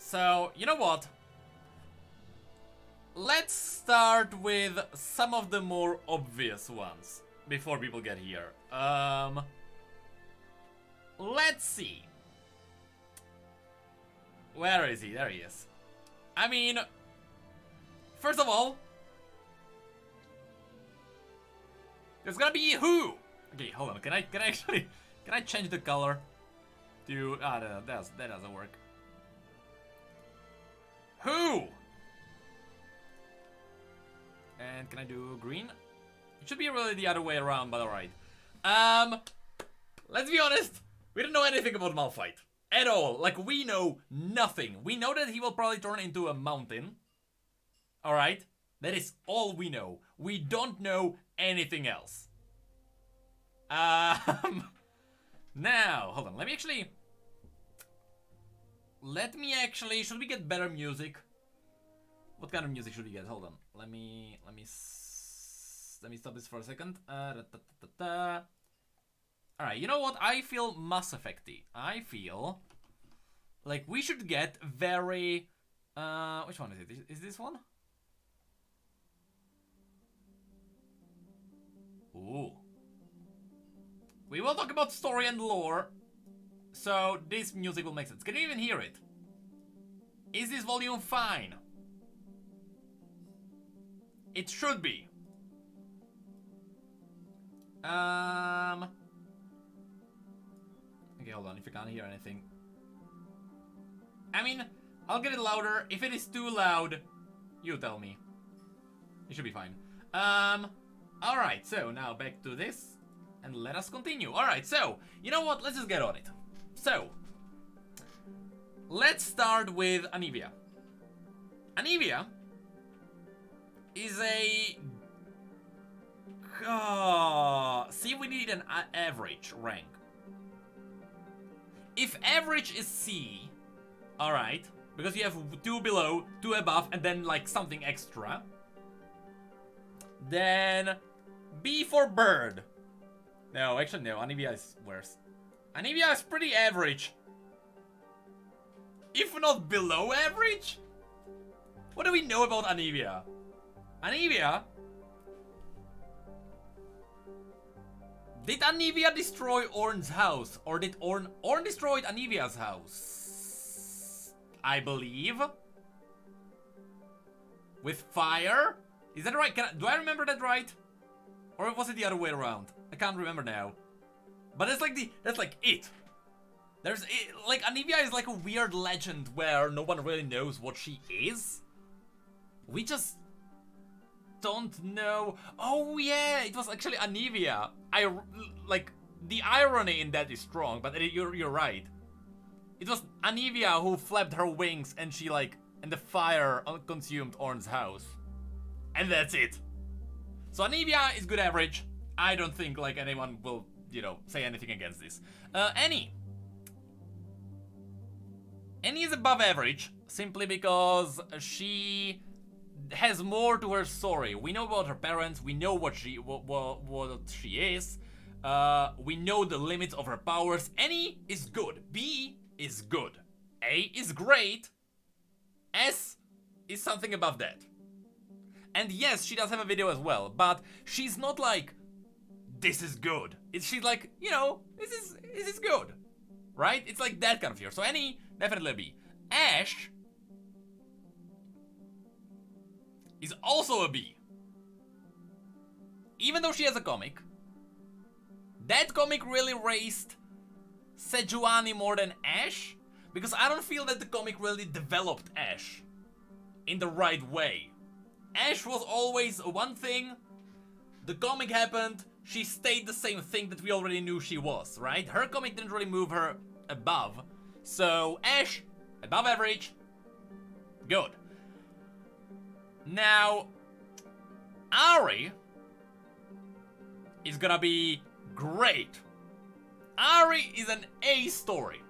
So, you know what? Let's start with some of the more obvious ones before people get here. Let's see. Where is he? There he is. I mean, first of all, there's gonna be who? Okay, hold on. Can I change the color to? No, that doesn't work. Who? And can I do green? It should be really the other way around, but alright. Let's be honest. We don't know anything about Malphite. At all. Like, we know nothing. We know that he will probably turn into a mountain. Alright? That is all we know. We don't know anything else. Now, hold on. Let me actually... Should we get better music? What kind of music should we get? Hold on. Let me stop this for a second. Alright, you know what? I feel Mass Effect-y. I feel like we should get very... which one is it? Is this one? Ooh. We will talk about story and lore, so this music will make sense. Can you even hear it? Is this volume fine? It should be. Okay, hold on, if you can't hear anything. I mean, I'll get it louder. If it is too loud, you tell me. It should be fine. Alright, so now back to this. And let us continue. Alright, so, you know what? Let's just get on it. So, let's start with Anivia. Anivia is a... see, we need an average rank. If average is C, alright, because you have 2 below, 2 above, and then like something extra, then B for bird. No, actually no, Anivia is worse. Anivia is pretty average. If not below average? What do we know about Anivia? Anivia? Did Anivia destroy Ornn's house? Or did Ornn destroyed Anivia's house? I believe. With fire? Is that right? Do I remember that right? Or was it the other way around? I can't remember now. But that's like it. There's like Anivia is like a weird legend where no one really knows what she is. We just don't know. Oh yeah, it was actually Anivia. Like the irony in that is strong, but you're right. It was Anivia who flapped her wings and she and the fire consumed Ornn's house. And that's it. So Anivia is good average. I don't think anyone will, say anything against this. Annie is above average simply because she has more to her story. We know about her parents. We know what she is. We know the limits of her powers. Annie is good. B is good. A is great. S is something above that. And yes, she does have a video as well, but she's not like, this is good. She's like, this is good. Right? It's like that kind of fear. So Annie, definitely a B. Ashe is also a B. Even though she has a comic, that comic really raised Sejuani more than Ashe, because I don't feel that the comic really developed Ashe in the right way. Ashe was always one thing, the comic happened, she stayed the same thing that we already knew she was, right? Her comic didn't really move her above, so Ashe, above average, good. Now, Ahri is gonna be great. Ahri is an A story,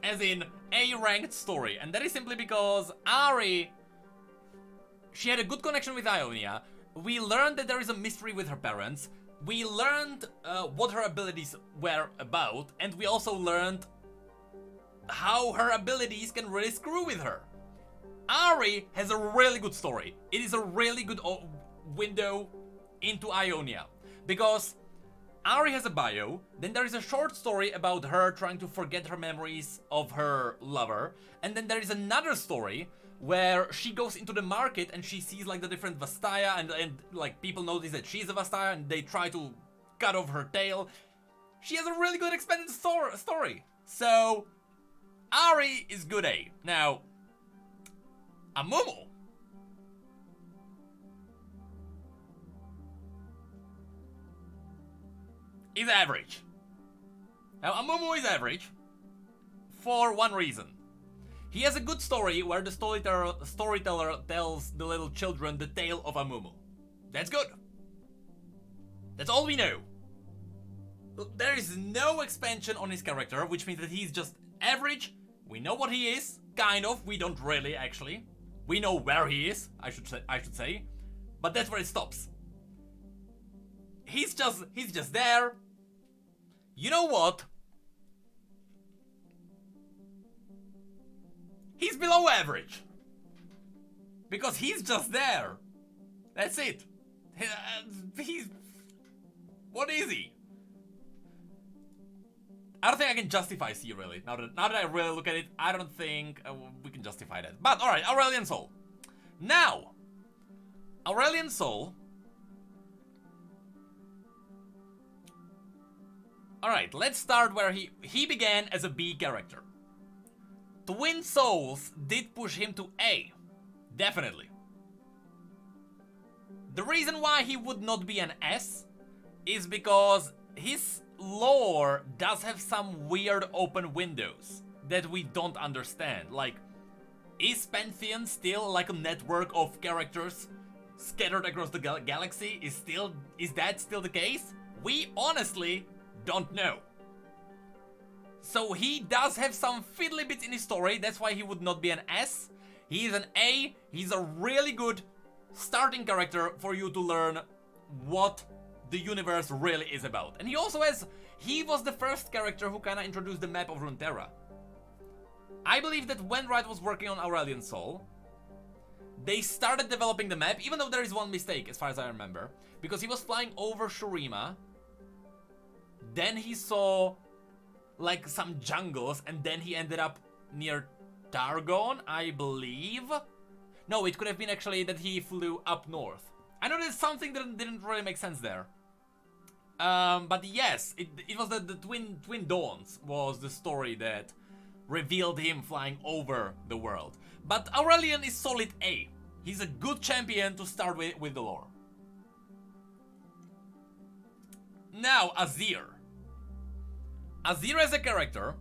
as in A ranked story, and that is simply because Ahri, she had a good connection with Ionia. We learned that there is a mystery with her parents. We learned what her abilities were about, and we also learned how her abilities can really screw with her. Ahri has a really good story. It is a really good window into Ionia. Because Ahri has a bio, then there is a short story about her trying to forget her memories of her lover, and then there is another story where she goes into the market and she sees like the different Vastaya and like people notice that she's a Vastaya and they try to cut off her tail. She has a really good expanded story. So, Ahri is good A. Now, Amumu is average. Now, Amumu is average for one reason. He has a good story where the storyteller tells the little children the tale of Amumu. That's good. That's all we know. There is no expansion on his character, which means that he's just average. We know what he is, kind of. We don't really, actually. We know where he is, I should say. But that's where it stops. He's just there. You know what? He's below average. Because he's just there. That's it. What is he? I don't think I can justify C really. Now that I really look at it, I don't think we can justify that. But alright, Aurelion Sol. Now, Aurelion Sol. Alright, let's start where he began as a B character. Twin Souls did push him to A. Definitely. The reason why he would not be an S is because his lore does have some weird open windows that we don't understand. Like, is Pantheon still like a network of characters scattered across the galaxy? Is that still the case? We honestly don't know. So he does have some fiddly bits in his story, that's why he would not be an S. He is an A, he's a really good starting character for you to learn what the universe really is about. And he also he was the first character who kinda introduced the map of Runeterra. I believe that when Riot was working on Aurelion Sol, they started developing the map, even though there is one mistake as far as I remember, because he was flying over Shurima, then he saw like some jungles, and then he ended up near Targon, I believe. No, it could have been actually that he flew up north. I know there's something that didn't really make sense there. But yes, it was the Twin Dawns was the story that revealed him flying over the world. But Aurelion is solid A. He's a good champion to start with the lore. Now, Azir. Azir as a character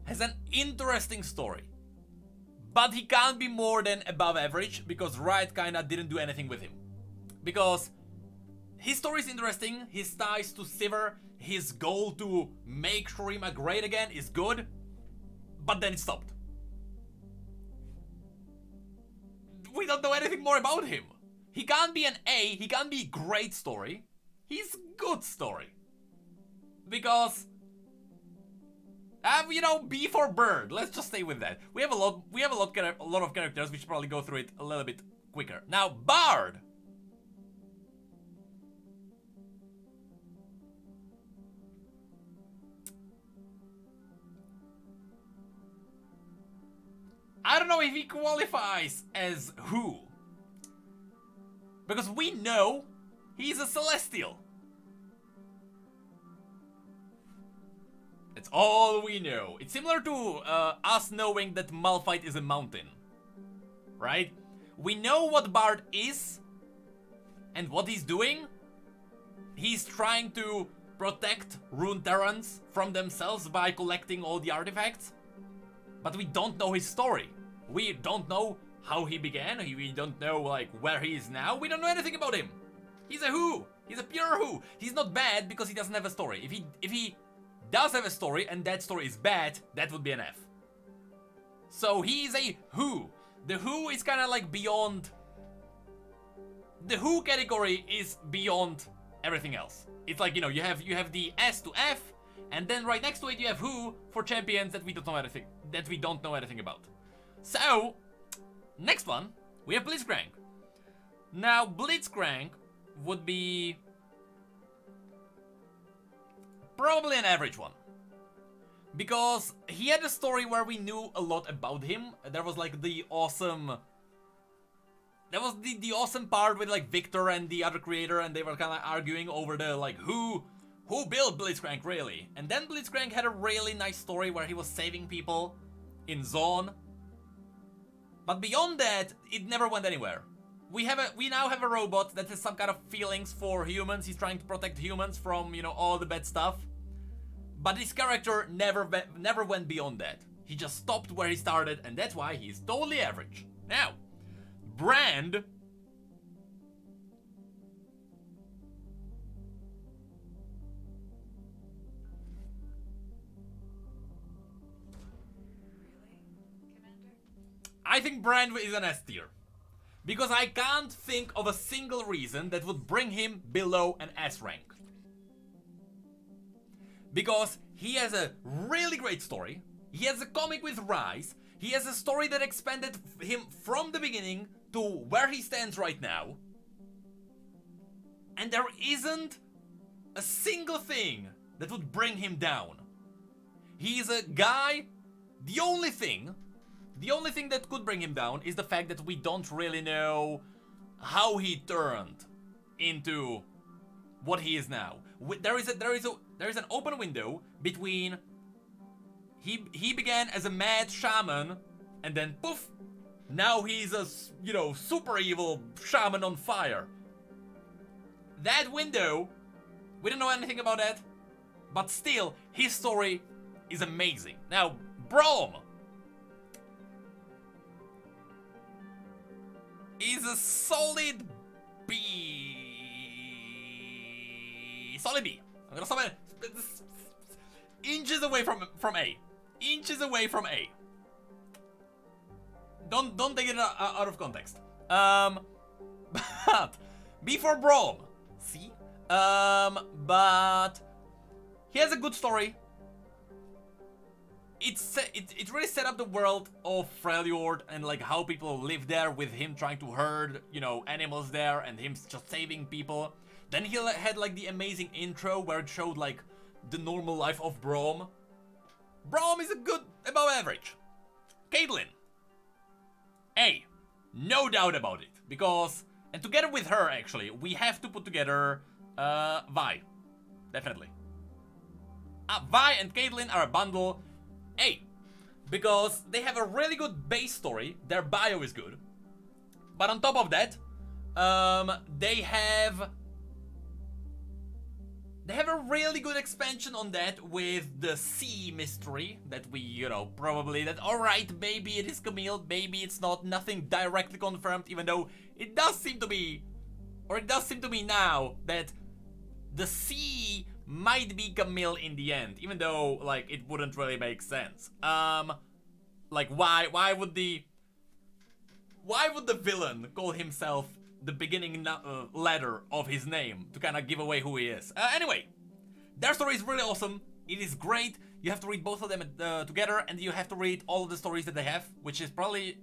has an interesting story. But he can't be more than above average because Riot kinda didn't do anything with him. Because his story is interesting, his ties to Sivir, his goal to make Shurima great again is good, but then it stopped. We don't know anything more about him. He can't be an A, he can't be great story, he's good story. Because you know, B for bird. Let's just stay with that. We have a lot of characters. We should probably go through it a little bit quicker. Now, Bard. I don't know if he qualifies as who. Because we know he's a Celestial. That's all we know. It's similar to us knowing that Malphite is a mountain. Right? We know what Bard is and what he's doing. He's trying to protect Runeterrans from themselves by collecting all the artifacts. But we don't know his story. We don't know how he began. We don't know like where he is now. We don't know anything about him. He's a who. He's a pure who. He's not bad because he doesn't have a story. If he does have a story and that story is bad, that would be an F. So he is a who. The who is kind of like beyond. The who category is beyond everything else. It's like, you know, you have the S to F, And then right next to it you have Who for champions that we don't know anything about. So, next one, we have Blitzcrank. Now, Blitzcrank would be probably an average one. Because he had a story where we knew a lot about him. There was like the awesome... That was the awesome part with like Victor and the other creator, and they were kind of arguing over the like who built Blitzcrank really. And then Blitzcrank had a really nice story where he was saving people in Zone. But beyond that, it never went anywhere. We now have a robot that has some kind of feelings for humans. He's trying to protect humans from, you know, all the bad stuff. But his character never went beyond that. He just stopped where he started, and that's why he's totally average. Now, Brand. I think Brand is an S tier. Because I can't think of a single reason that would bring him below an S rank. Because he has a really great story. He has a comic with Rise. He has a story that expanded him from the beginning to where he stands right now. And there isn't a single thing that would bring him down. He's a guy, the only thing that could bring him down is the fact that we don't really know how he turned into what he is now. There is an open window between he began as a mad shaman and then poof, now he's a, you know, super evil shaman on fire. That window, we don't know anything about that, but still his story is amazing. Now, Braum is a solid B. Solid B. I'm gonna stop it. Inches away from A. Inches away from A. Don't take it out of context. But B for Braum. See? But he has a good story. It really set up the world of Freljord and like how people live there with him trying to herd, you know, animals there and him just saving people. Then he had like the amazing intro where it showed like the normal life of Braum. Braum is a good above average. Caitlyn. A. No doubt about it. Because, and together with her actually, we have to put together Vi. Definitely. Vi and Caitlyn are a bundle. A. Because they have a really good base story. Their bio is good. But on top of that, they have a really good expansion on that with the C mystery that we, you know, probably that, alright, maybe it is Camille, maybe it's not, nothing directly confirmed, even though it does seem to be, or it does seem to me now that the C might be Camille in the end, even though, like, it wouldn't really make sense. Like, why would the villain call himself the beginning letter of his name to kind of give away who he is? Anyway, their story is really awesome. It is great. You have to read both of them together, and you have to read all of the stories that they have, which is probably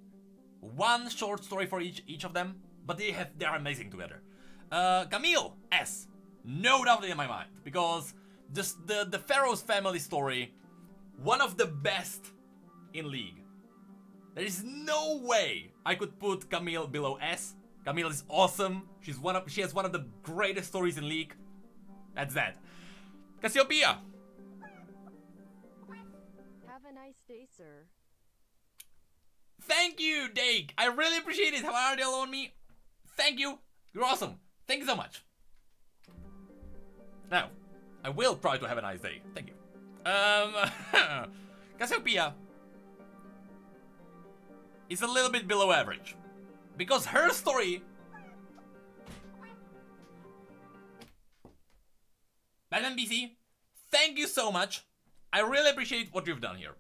one short story for each of them, but they're amazing together. Camille, S. No doubt in my mind, because just the Pharaoh's family story, one of the best in League. There is no way I could put Camille below S. Camille is awesome. She has one of the greatest stories in League. That's that. Cassiopeia. Have a nice day, sir. Thank you, Dake. I really appreciate it. How are you on me? Thank you. You're awesome. Thank you so much. Now, I will try to have a nice day. Thank you. Cassiopeia is a little bit below average. Because her story... Batman BC, thank you so much. I really appreciate what you've done here.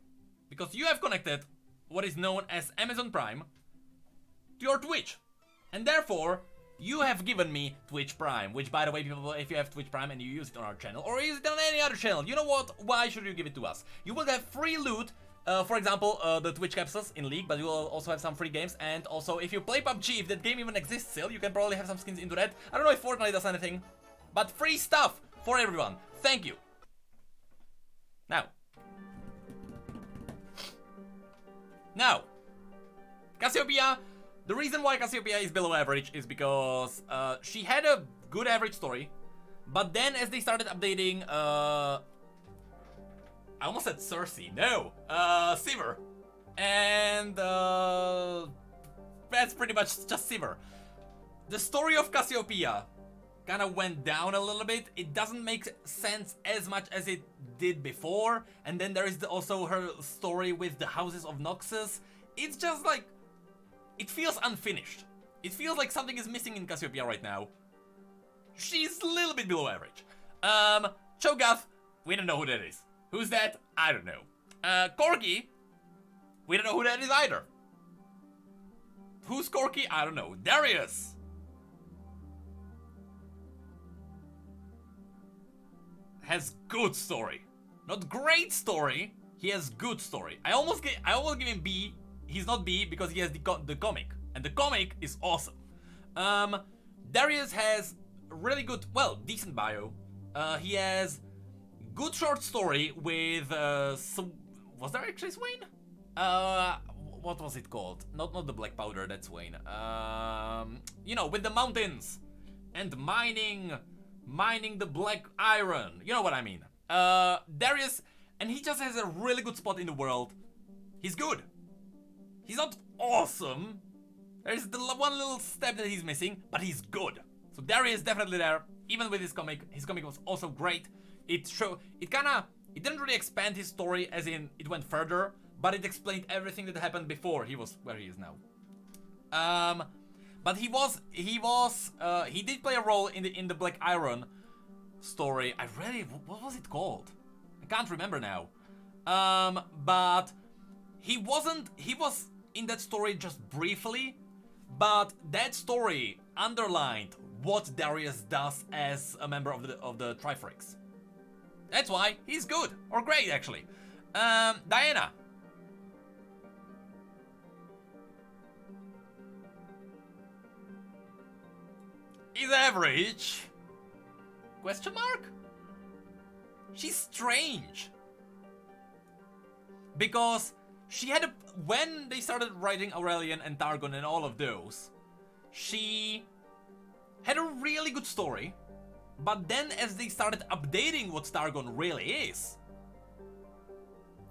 Because you have connected what is known as Amazon Prime to your Twitch. And therefore, you have given me Twitch Prime, which, by the way, people, if you have Twitch Prime and you use it on our channel, or use it on any other channel, you know what? Why should you give it to us? You will have free loot, for example, the Twitch capsules in League, but you will also have some free games, and also, if you play PUBG, if that game even exists still, you can probably have some skins into that. I don't know if Fortnite does anything, but free stuff for everyone. Thank you. Now, Cassiopeia. The reason why Cassiopeia is below average is because she had a good average story, but then as they started updating, I almost said Cersei, no, Sivir, and that's pretty much just Sivir. The story of Cassiopeia kind of went down a little bit. It doesn't make sense as much as it did before, and then there is also her story with the Houses of Noxus. It's just like, it feels unfinished. It feels like something is missing in Cassiopeia right now. She's a little bit below average. Cho'Gath, we don't know who that is. Who's that? I don't know. Corki, we don't know who that is either. Who's Corki? I don't know. Darius. Has good story. Not great story. He has good story. I almost give him B. He's not B because he has the comic, and the comic is awesome. Darius has really good, well, decent bio. He has good short story with was there actually Swain? What was it called? Not the black powder. That's Swain. You know, with the mountains and mining the black iron. You know what I mean. Darius, and he just has a really good spot in the world. He's good. He's not awesome. There's the one little step that he's missing, but he's good. So Darius is definitely there, even with his comic. His comic was also great. It didn't really expand his story, as in it went further, but it explained everything that happened before he was where he is now. But he did play a role in the Black Iron story. What was it called? I can't remember now. But he was in that story just briefly, but that story underlined what Darius does as a member of the Triforix. That's why he's good, or great actually. Diana. Is average? Question mark? She's strange. Because she had when they started writing Aurelion and Targon and all of those, she had a really good story, but then as they started updating what Targon really is,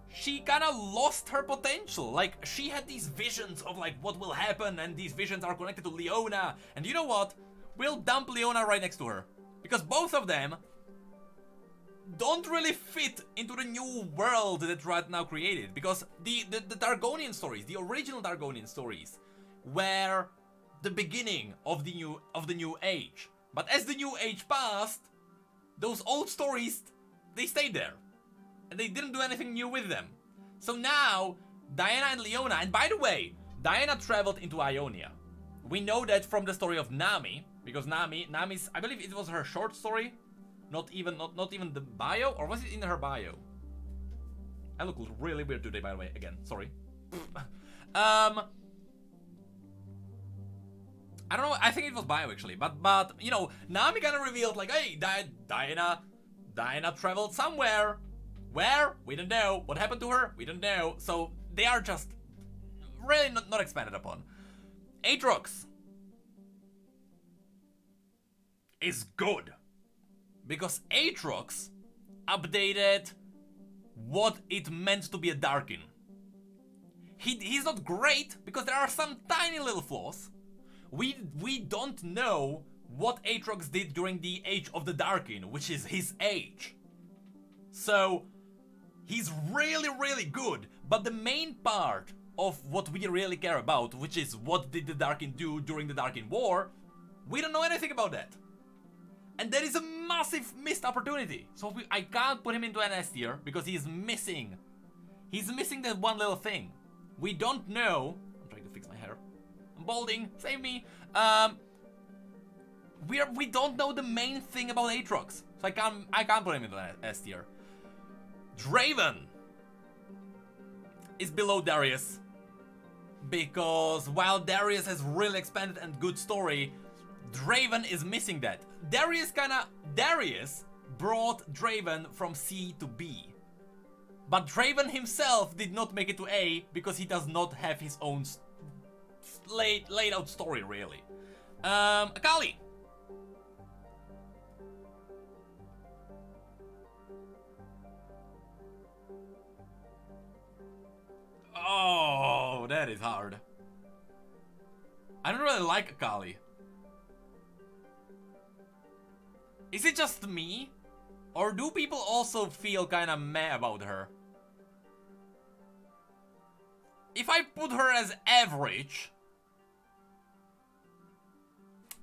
she kinda lost her potential. Like, she had these visions of like what will happen, and these visions are connected to Leona, and you know what? We'll dump Leona right next to her, because both of them don't really fit into the new world that's right now created, because the Targonian stories, the original Targonian stories, were the beginning of the new age. But as the new age passed, those old stories, they stayed there, and they didn't do anything new with them. So now Diana and Leona, and by the way, Diana traveled into Ionia. We know that from the story of Nami, because Nami's, I believe it was her short story. Not even the bio, or was it in her bio? I look really weird today, by the way. Again, sorry. I don't know. I think it was bio actually, but you know, Nami kind of revealed like, hey, Diana traveled somewhere. Where? We don't know. What happened to her? We don't know. So they are just really not expanded upon. Aatrox is good. Because Aatrox updated what it meant to be a Darkin. He's not great because there are some tiny little flaws. We don't know what Aatrox did during the Age of the Darkin, which is his age. So he's really, really good. But the main part of what we really care about, which is what did the Darkin do during the Darkin War, we don't know anything about that. And that is a massive missed opportunity. So I can't put him into an S tier because he's missing that one little thing. We don't know. I'm trying to fix my hair. I'm balding. Save me. We don't know the main thing about Aatrox, so I can't put him in the S tier. Draven is below Darius because while Darius has really expanded and good story, Draven is missing that. Darius brought Draven from C to B, but Draven himself did not make it to A because he does not have his own laid out story really. Akali. Oh, that is hard. I don't really like Akali. Is it just me? Or do people also feel kinda meh about her? If I put her as average,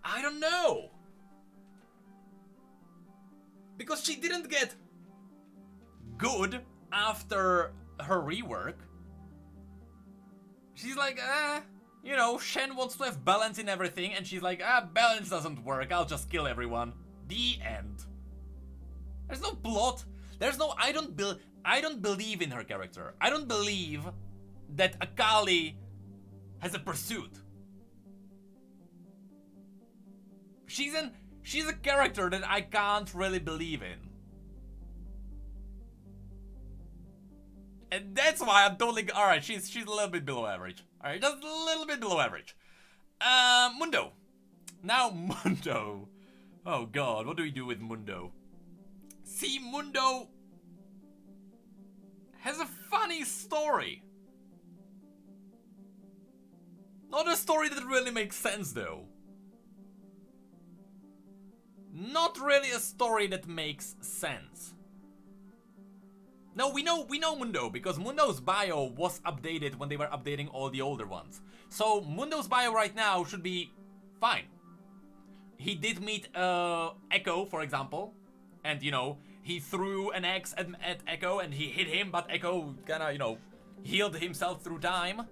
I don't know. Because she didn't get good after her rework. She's like, you know, Shen wants to have balance in everything, and she's like, balance doesn't work, I'll just kill everyone. The end. There's no plot. There's no, I don't believe in her character. I don't believe that Akali has a pursuit. She's a character that I can't really believe in. And that's why I'm totally, alright, she's a little bit below average. Alright, just a little bit below average. Mundo. Now Mundo. Oh god, what do we do with Mundo? See, Mundo has a funny story. Not a story that really makes sense though. Not really a story that makes sense. No, we know Mundo because Mundo's bio was updated when they were updating all the older ones. So Mundo's bio right now should be fine. He did meet Echo, for example, and you know, he threw an axe at Echo and he hit him, but Echo kinda, you know, healed himself through time.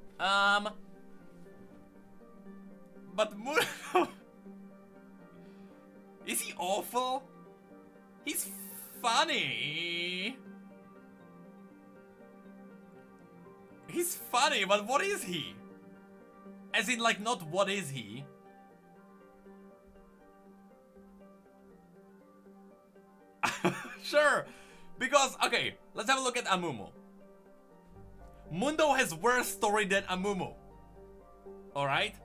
But Mundo... Is he awful? He's funny. He's funny, but what is he? As in, like, not what is he? Sure, because, okay, let's have a look at Amumu. Mundo has worse story than Amumu. Alright?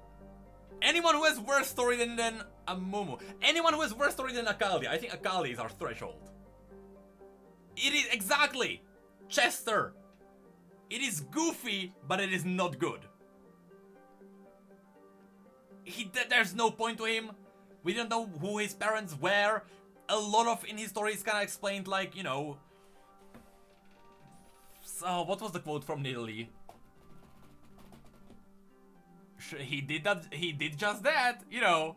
Anyone who has worse story than Amumu. Anyone who has worse story than Akali. I think Akali is our threshold. It is, exactly. Chester. It is goofy, but it is not good. There's no point to him. We don't know who his parents were. A lot of in his story is kind of explained, like, you know. So, what was the quote from Nidalee? He did that. He did just that. You know.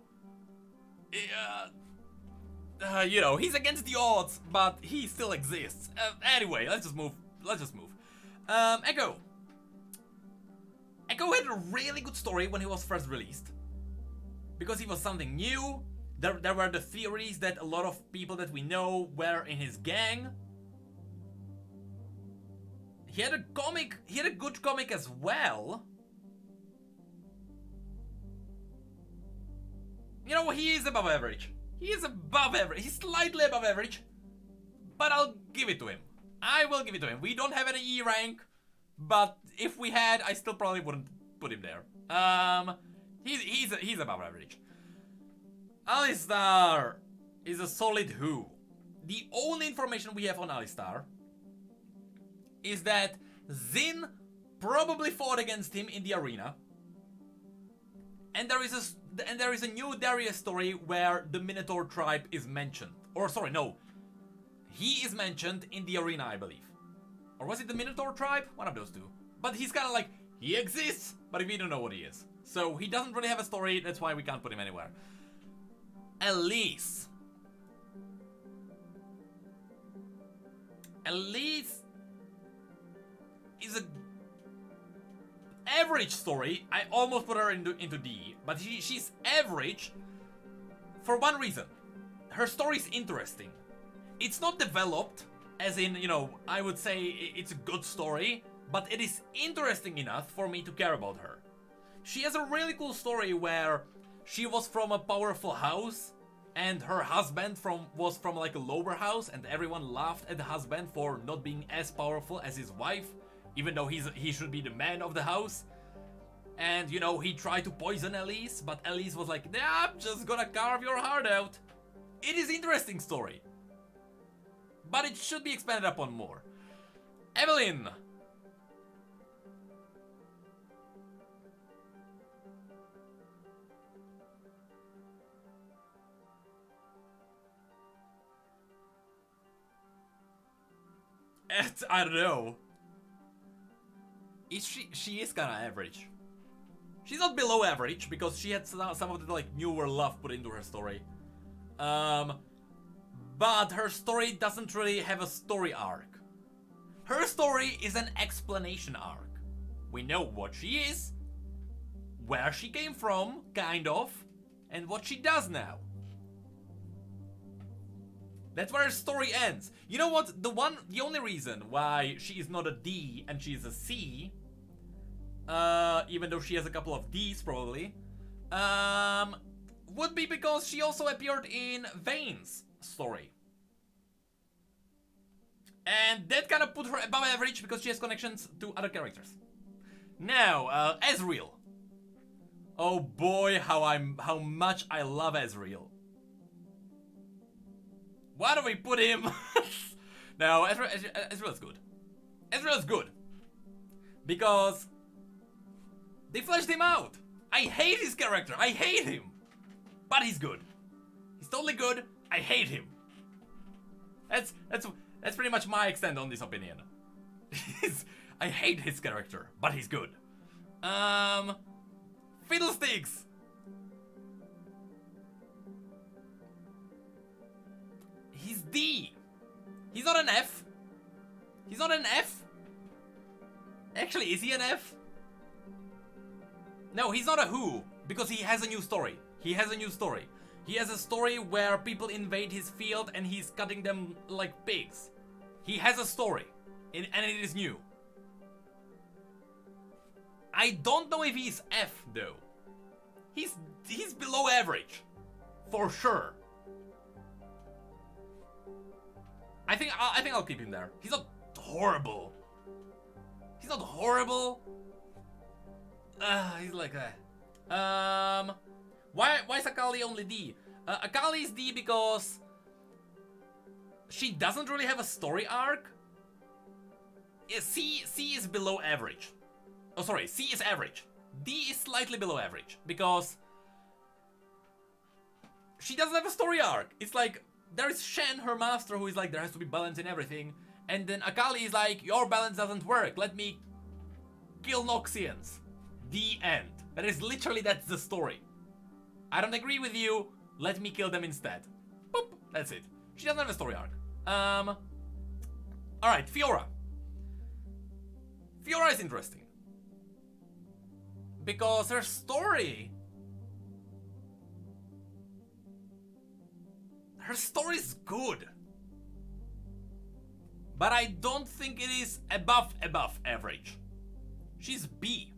You know, he's against the odds, but he still exists. Anyway, let's just move. Echo. Echo had a really good story when he was first released. Because he was something new. There were the theories that a lot of people that we know were in his gang. He had a comic, he had a good comic as well. You know, he is above average. He is above average. He's slightly above average. But I'll give it to him. I will give it to him. We don't have any E rank. But if we had, I still probably wouldn't put him there. He's above average. Alistair is a solid who. The only information we have on Alistair is that Xin probably fought against him in the arena. And there is a new Darius story where the Minotaur tribe is mentioned. Or sorry, no. He is mentioned in the arena, I believe. Or was it the Minotaur tribe? One of those two. But he's kind of like, he exists, but we don't know what he is. So he doesn't really have a story, that's why we can't put him anywhere. Elise. Elise is a average story. I almost put her into D, but she's average For one reason. Her story is interesting. It's not developed, as in, you know, I would say it's a good story, but it is interesting enough for me to care about her. She has a really cool story where she was from a powerful house, and her husband was from like a lower house, and everyone laughed at the husband for not being as powerful as his wife, even though he should be the man of the house. And, you know, he tried to poison Elise, but Elise was like, nah, I'm just gonna carve your heart out. It is interesting story. But it should be expanded upon more. Evelyn! I don't know. She is kinda average. She's not below average, because she had some of the like newer love put into her story. But her story doesn't really have a story arc. Her story is an explanation arc. We know what she is, where she came from, kind of, and what she does now. That's where her story ends. You know what? The only reason why she is not a D and she is a C, even though she has a couple of Ds probably, would be because she also appeared in Vayne's story. And that kind of put her above average because she has connections to other characters. Now, Ezreal. Oh boy, how much I love Ezreal. Why do we put him? No, Ezreal is good. Ezreal is good. Because they fleshed him out. I hate his character. I hate him. But he's good. He's totally good. I hate him. That's pretty much my extent on this opinion. I hate his character, but he's good. Fiddlesticks. He's D. He's not an F. He's not an F. Actually, is he an F? No, he's not a who, because he has a new story. He has a new story. He has a story where people invade his field and he's cutting them like pigs. He has a story, and it is new. I don't know if he's F though. He's below average, for sure. I think I'll keep him there. He's not horrible. He's not horrible. He's like that. Why is Akali only D? Akali is D because she doesn't really have a story arc. C is below average. Oh, sorry, C is average. D is slightly below average because she doesn't have a story arc. It's like there is Shen, her master, who is like there has to be balance in everything, and then Akali is like your balance doesn't work. Let me kill Noxians. The end. That is literally that's the story. I don't agree with you. Let me kill them instead. Boop. That's it. She doesn't have a story arc. Alright, Fiora. Fiora is interesting. Because her story... Her story is good. But I don't think it is above average. She's B.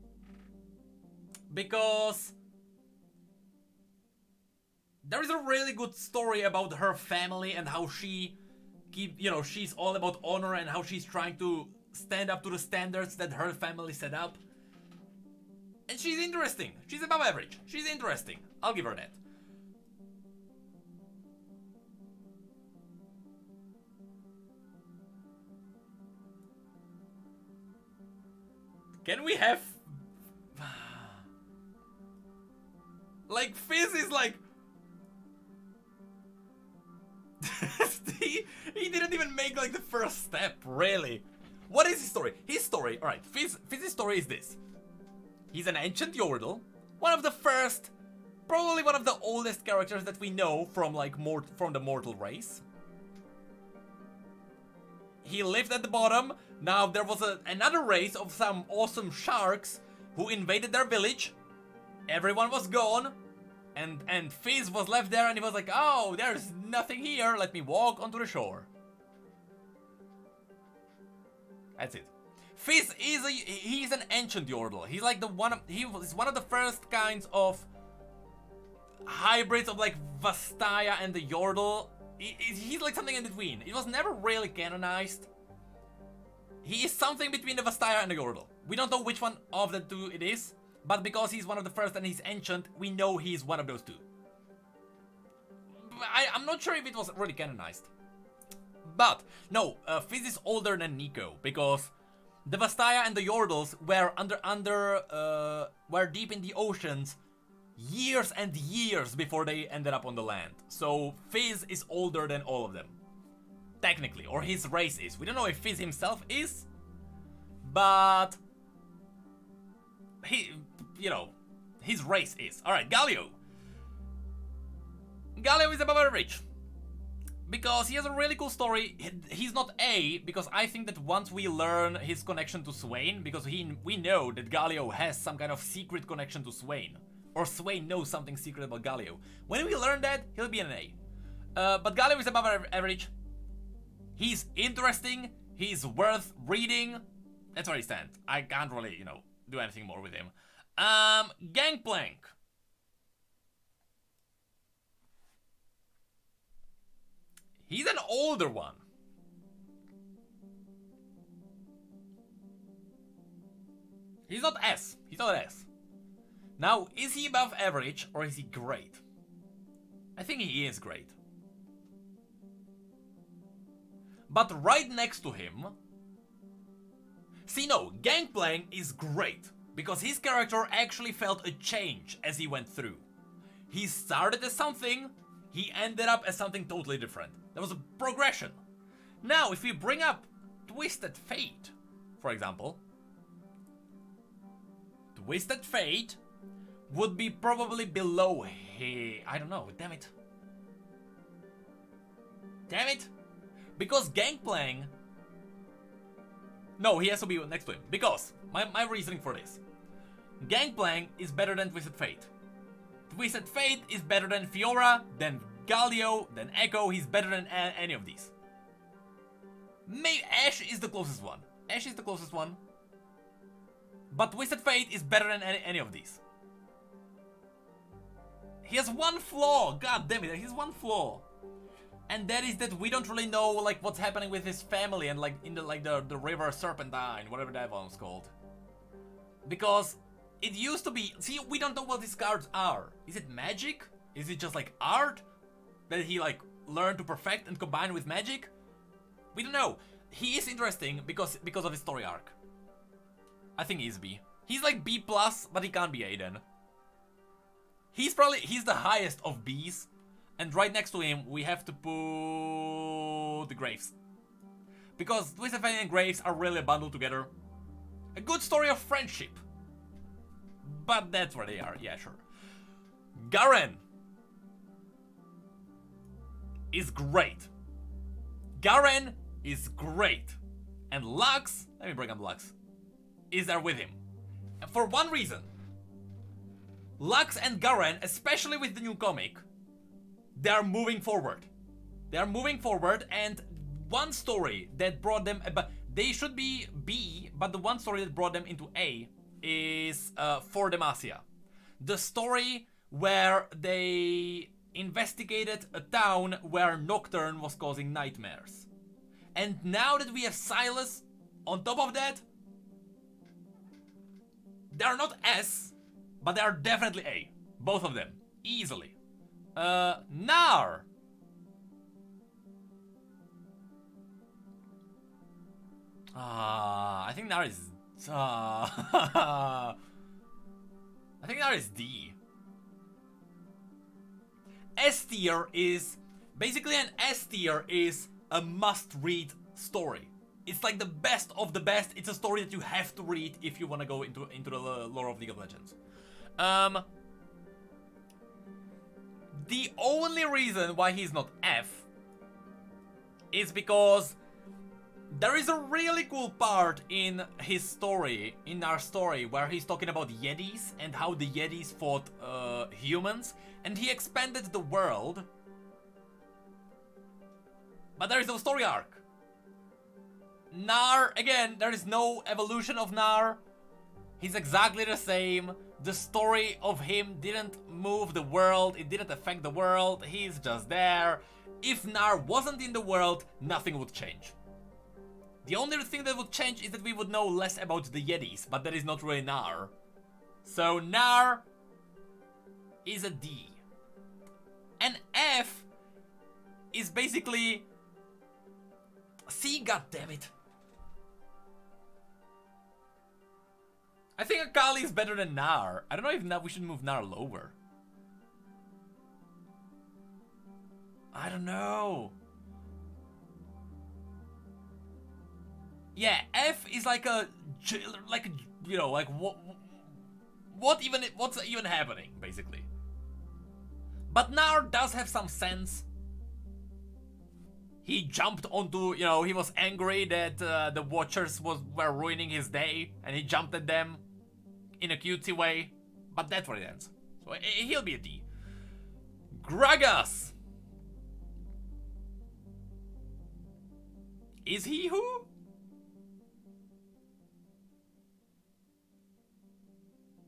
Because... there is a really good story about her family and how she she's all about honor and how she's trying to stand up to the standards that her family set up. And she's interesting. She's above average. She's interesting. I'll give her that. Can we have... like, Fizz is like... he didn't even make like the first step, really. What is his story? His story, alright, Fizz's story is this. He's an ancient Yordle, one of the first, probably one of the oldest characters that we know from like from the mortal race. He lived at the bottom. Now there was another race of some awesome sharks who invaded their village. Everyone was gone. And Fizz was left there and he was like, oh, there's nothing here, let me walk onto the shore. That's it. Fizz is he's an ancient Yordle. He's like he's one of the first kinds of hybrids of like Vastaya and the Yordle. He's like something in between. It was never really canonized. He is something between the Vastaya and the Yordle. We don't know which one of the two it is, but because he's one of the first and he's ancient, we know he's one of those two. I'm not sure if it was really canonized. But, no, Fizz is older than Nico, because the Vastaya and the Yordles were deep in the oceans years and years before they ended up on the land. So Fizz is older than all of them. Technically, or his race is. We don't know if Fizz himself is, but his race is. Alright, Galio. Galio is above average. Because he has a really cool story. He's not A, because I think that once we learn his connection to Swain, because we know that Galio has some kind of secret connection to Swain, or Swain knows something secret about Galio. When we learn that, he'll be an A. But Galio is above average. He's interesting. He's worth reading. That's where he stands. I can't really, do anything more with him. Gangplank. He's an older one. He's not S. He's not S. Now, is he above average or is he great? I think he is great. But right next to him... See, no, Gangplank is great. Because his character actually felt a change as he went through. He started as something, he ended up as something totally different. There was a progression. Now, if we bring up Twisted Fate, for example, Twisted Fate would be probably below here. I don't know, damn it. Damn it! Because Gangplank... No, he has to be next to him. Because, my reasoning for this. Gangplank is better than Twisted Fate. Twisted Fate is better than Fiora, than Galio, than Echo. He's better than any of these. Maybe Ashe is the closest one. Ashe is the closest one. But Twisted Fate is better than any of these. He has one flaw. God damn it, he has one flaw. And that is that we don't really know like what's happening with his family and like in the river Serpentine, whatever that one was called. Because it used to be, see, we don't know what these cards are. Is it magic? Is it just like art that he like learned to perfect and combine with magic? We don't know. He is interesting because of his story arc. I think he's B. He's like B+, but he can't be A then. He's the highest of B's. And right next to him, we have to put the Graves. Because Twisted Fate and Graves are really bundled together. A good story of friendship. But that's where they are, yeah, sure. Garen is great. Garen is great. And Lux, let me bring up Lux, is there with him. And for one reason. Lux and Garen, especially with the new comic, they are moving forward. They are moving forward, and one story that brought them, but they should be B, but the one story that brought them into A is For Demacia. The story where they investigated a town where Nocturne was causing nightmares. And now that we have Silas on top of that, they are not S, but they are definitely A. Both of them. Easily. Nar. I think Nar is... I think Nar is D. S tier is... Basically an S tier is a must-read story. It's like the best of the best. It's a story that you have to read if you want to go into the lore of League of Legends. The only reason why he's not F is because There is a really cool part in his story, in our story, where he's talking about Yetis and how the Yetis fought humans, and he expanded the world. But there is no story arc. Gnar, again, there is no evolution of Gnar. He's exactly the same. The story of him didn't move the world, it didn't affect the world, he's just there. If Gnar wasn't in the world, nothing would change. The only thing that would change is that we would know less about the Yetis, but that is not really Gnar. So Gnar is a D. And F is basically... C, goddammit. I think Akali is better than Gnar. I don't know if now we should move Gnar lower. I don't know. Yeah, F is like a, you know, like what's even happening, basically. But Gnar does have some sense. He jumped onto, you know, he was angry that the Watchers were ruining his day, and he jumped at them in a cutesy way. But that's where it ends. So he'll be a D. Gragas. Is he who?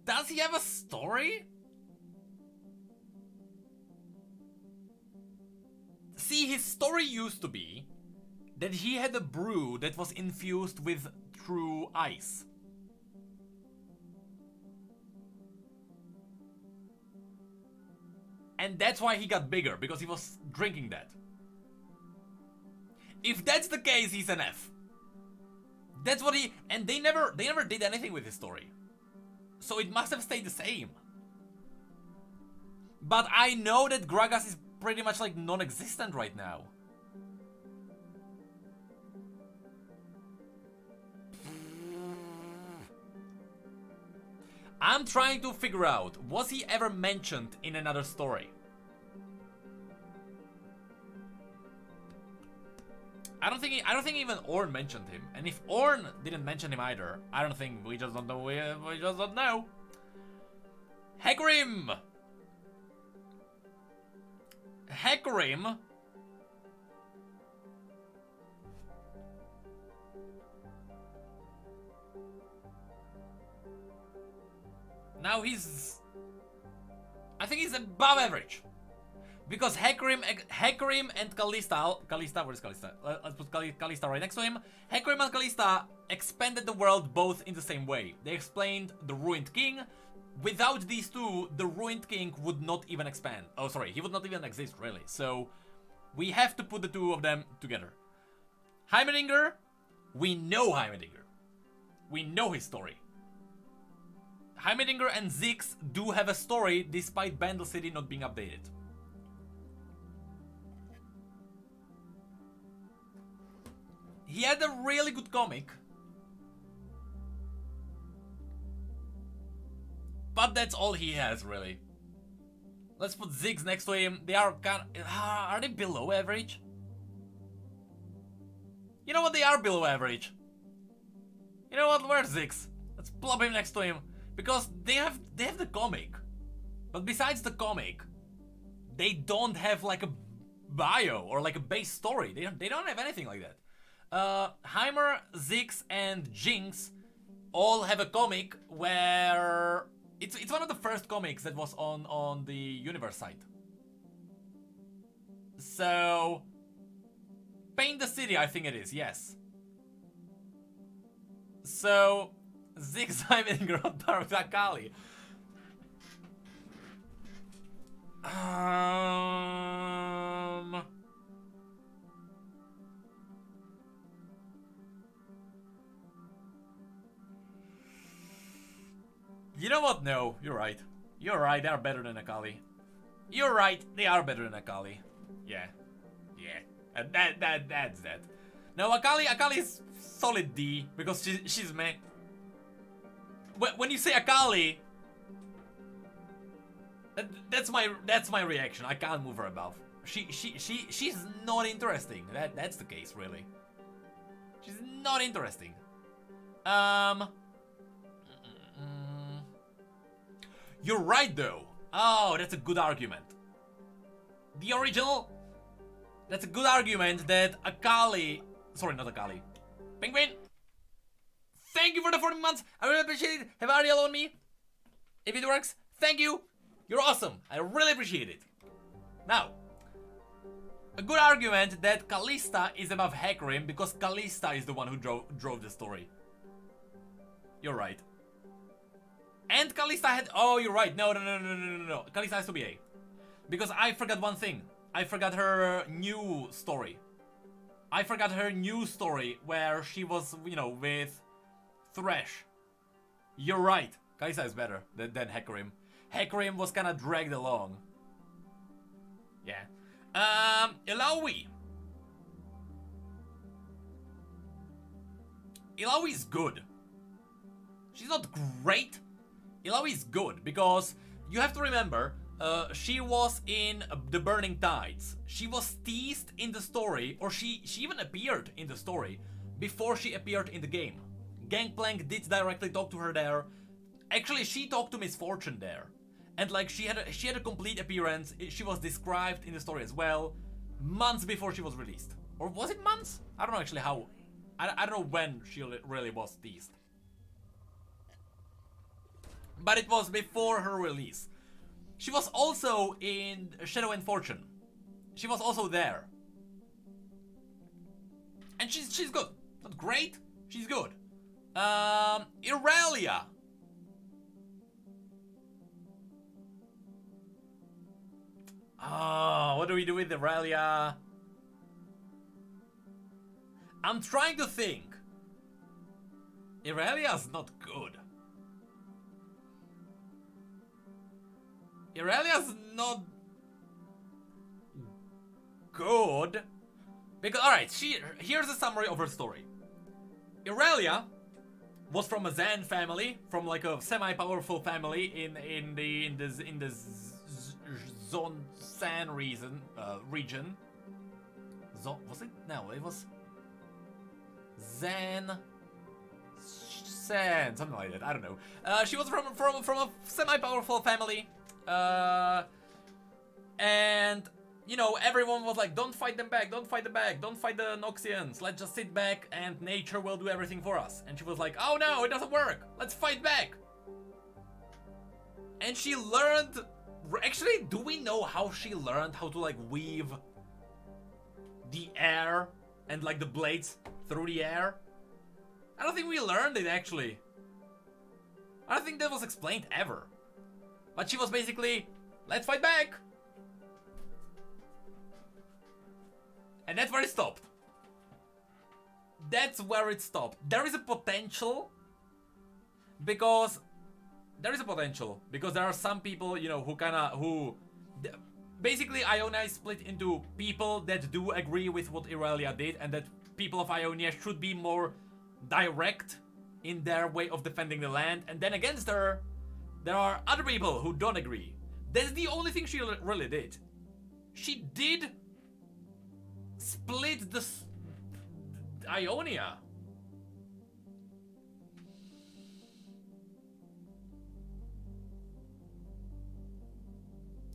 Does he have a story? See, his story used to be that he had a brew that was infused with true ice. And that's why he got bigger, because he was drinking that. If that's the case, he's an F. That's what he... And they never did anything with his story. So it must have stayed the same. But I know that Gragas is pretty much like non-existent right now. I'm trying to figure out, was he ever mentioned in another story? I don't think even Ornn mentioned him. And if Ornn didn't mention him either, I don't think, we just don't know. We just don't know. Hecarim. Hecarim. Now I think he's above average. Because Hecarim and Kalista, where's Kalista? Let's put Kalista right next to him. Hecarim and Kalista expanded the world both in the same way. They explained the Ruined King. Without these two, the Ruined King would not even expand. Oh, sorry, he would not even exist, really. So, we have to put the two of them together. Heimerdinger, we know Heimerdinger. We know his story. Heimerdinger and Ziggs do have a story, despite Bandle City not being updated. He had a really good comic. But that's all he has, really. Let's put Ziggs next to him. They are kind of... are they below average? You know what? They are below average. You know what? Where's Ziggs? Let's plop him next to him. Because they have the comic. But besides the comic, they don't have like a bio or like a base story. They don't have anything like that. Heimer, Ziggs, and Jinx all have a comic where it's one of the first comics that was on the Universe site. So Paint the City, I think it is, yes. So Ziggs, Heimerdinger on par with Akali. You know what? No, you're right. You're right, they are better than Akali. You're right, they are better than Akali. Yeah. Yeah. That's that. No, Akali is solid D, because she's meh. When you say Akali, that's my reaction. I can't move her above. She's not interesting. That's the case, really. She's not interesting. You're right though. Oh, that's a good argument. The original. That's a good argument that Akali. Sorry, not Akali. Penguin. Thank you for the 40 months. I really appreciate it. Have Ariel on me. If it works, thank you. You're awesome. I really appreciate it. Now, a good argument that Kalista is above Hecarim because Kalista is the one who drove the story. You're right. And Kalista had... Oh, you're right. No. Kalista has to be A. Because I forgot one thing. I forgot her new story. I forgot her new story where she was, you know, with Thresh. You're right. Kalista is better than Hecarim. Hecarim was kind of dragged along. Yeah. Illaoi. Illaoi is good. She's not great. Illaoi is good because you have to remember, she was in the Burning Tides. She was teased in the story, or she even appeared in the story before she appeared in the game. Gangplank did directly talk to her there. Actually, she talked to Miss Fortune there. And like she had a complete appearance. She was described in the story as well, months before she was released. Or was it months? I don't know actually how. I don't know when she really was teased. But it was before her release. She was also in Shadow and Fortune. She was also there. And she's good. Not great, she's good. Irelia. Oh, what do we do with Irelia? I'm trying to think. Irelia's not good. Irelia's not good. Because, alright, here's a summary of her story. Irelia was from a Zan family, from like a semi-powerful family in the Zon San region. Was it? No, it was Zan San, something like that. I don't know. She was from a semi-powerful family. And you know, everyone was like, don't fight them back, don't fight them back, don't fight the Noxians, let's just sit back and nature will do everything for us. And she was like, oh no, it doesn't work, let's fight back. And she learned, actually, do we know how she learned how to like weave the air and like the blades through the air? I don't think we learned it actually. I don't think that was explained ever. But she was basically, let's fight back. And that's where it stopped. That's where it stopped. There is a potential. Because there are some people, you know, basically Ionia is split into people that do agree with what Irelia did, and that people of Ionia should be more direct in their way of defending the land, and then against her, there are other people who don't agree. That's the only thing she really did. She did split the Ionia.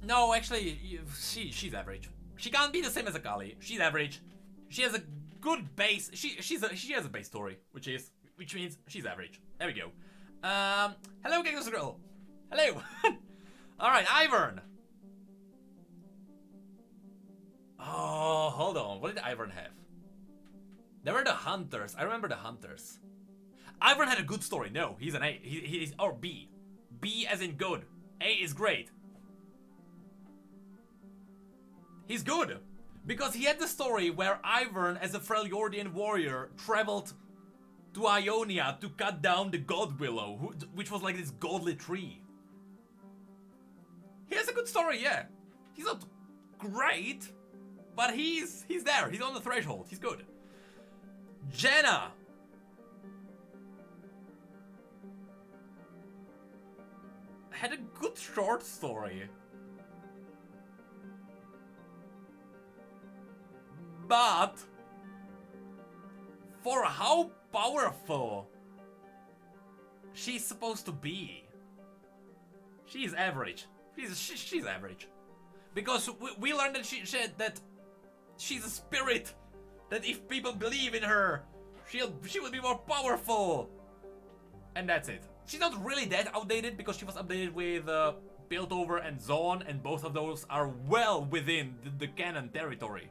No, actually, she's average. She can't be the same as Akali. She's average. She has a good base. She has a base story, which means she's average. There we go. Hello, Cactus Girl. Hello. All right, Ivern. Oh, hold on. What did Ivern have? There were the Hunters. I remember the Hunters. Ivern had a good story. No, he's an A. He's or B. B as in good. A is great. He's good. Because he had the story where Ivern, as a Freljordian warrior, traveled to Ionia to cut down the God Willow, which was like this godly tree. He has a good story, yeah. He's not great, but he's there. He's on the threshold. He's good. Jenna. Had a good short story. But for how powerful she's supposed to be. She's average. She's average. Because we learned that she's a spirit. That if people believe in her, she will be more powerful. And that's it. She's not really that outdated because she was updated with Piltover and Sion, and both of those are well within the canon territory.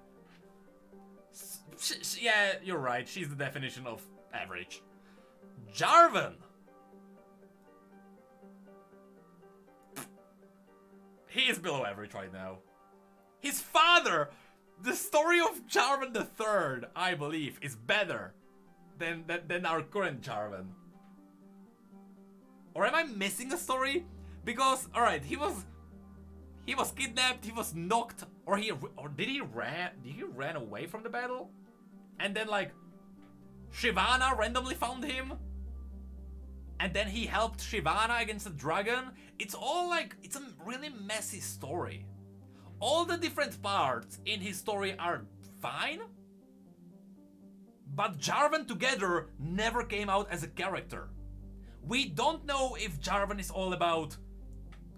Yeah, you're right. She's the definition of average. Jarvan. He is below average right now. His father, the story of Jarvan III, I believe, is better than our current Jarvan. Or am I missing a story? Because, alright, he was kidnapped, he was knocked, or did he ran away from the battle? And then like Shyvana randomly found him? And then he helped Shyvana against the dragon? It's all like, it's a really messy story. All the different parts in his story are fine, but Jarvan together never came out as a character. We don't know if Jarvan is all about,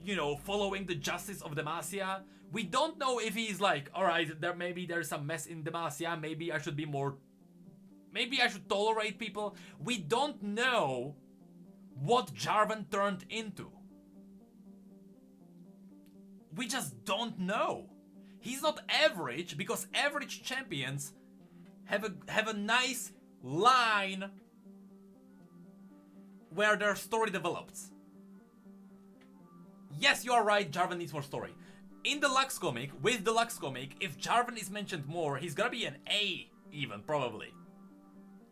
you know, following the justice of Demacia. We don't know if he's like, alright, maybe there's some mess in Demacia, maybe I should tolerate people. We don't know what Jarvan turned into. We just don't know. He's not average because average champions have a nice line where their story develops. Yes, you are right, Jarvan needs more story. In the Lux comic, with the Lux comic, if Jarvan is mentioned more, he's gonna be an A even, probably.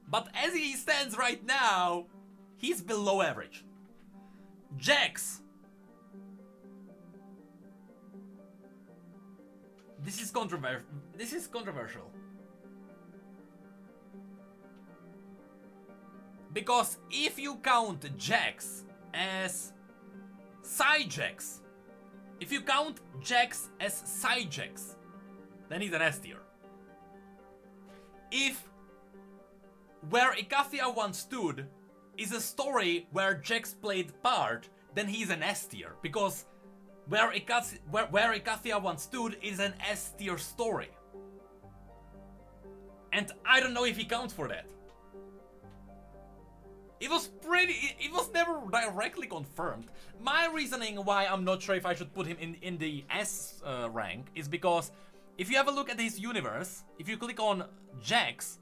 But as he stands right now, he's below average. Jax. This is controversial. Because if you count Jax as Side Jax, if you count Jax as Side Jax, then he's an S tier. If Where Icathia Once Stood is a story where Jax played part, then he's an S tier. Because Where Icathia Once Stood is an S tier story. And I don't know if he counts for that. It was never directly confirmed. My reasoning why I'm not sure if I should put him in the S rank is because if you have a look at his universe, if you click on Jax,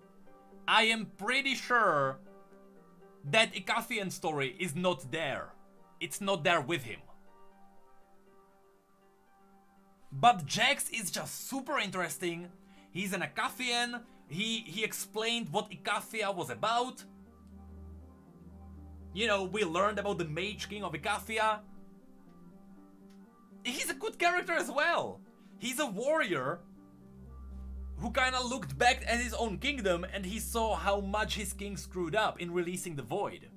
I am pretty sure that Icathian story is not there. It's not there with him. But Jax is just super interesting. He's an Icathian. He explained what Icathia was about. You know, we learned about the Mage King of Icathia. He's a good character as well. He's a warrior who kinda looked back at his own kingdom and he saw how much his king screwed up in releasing the Void.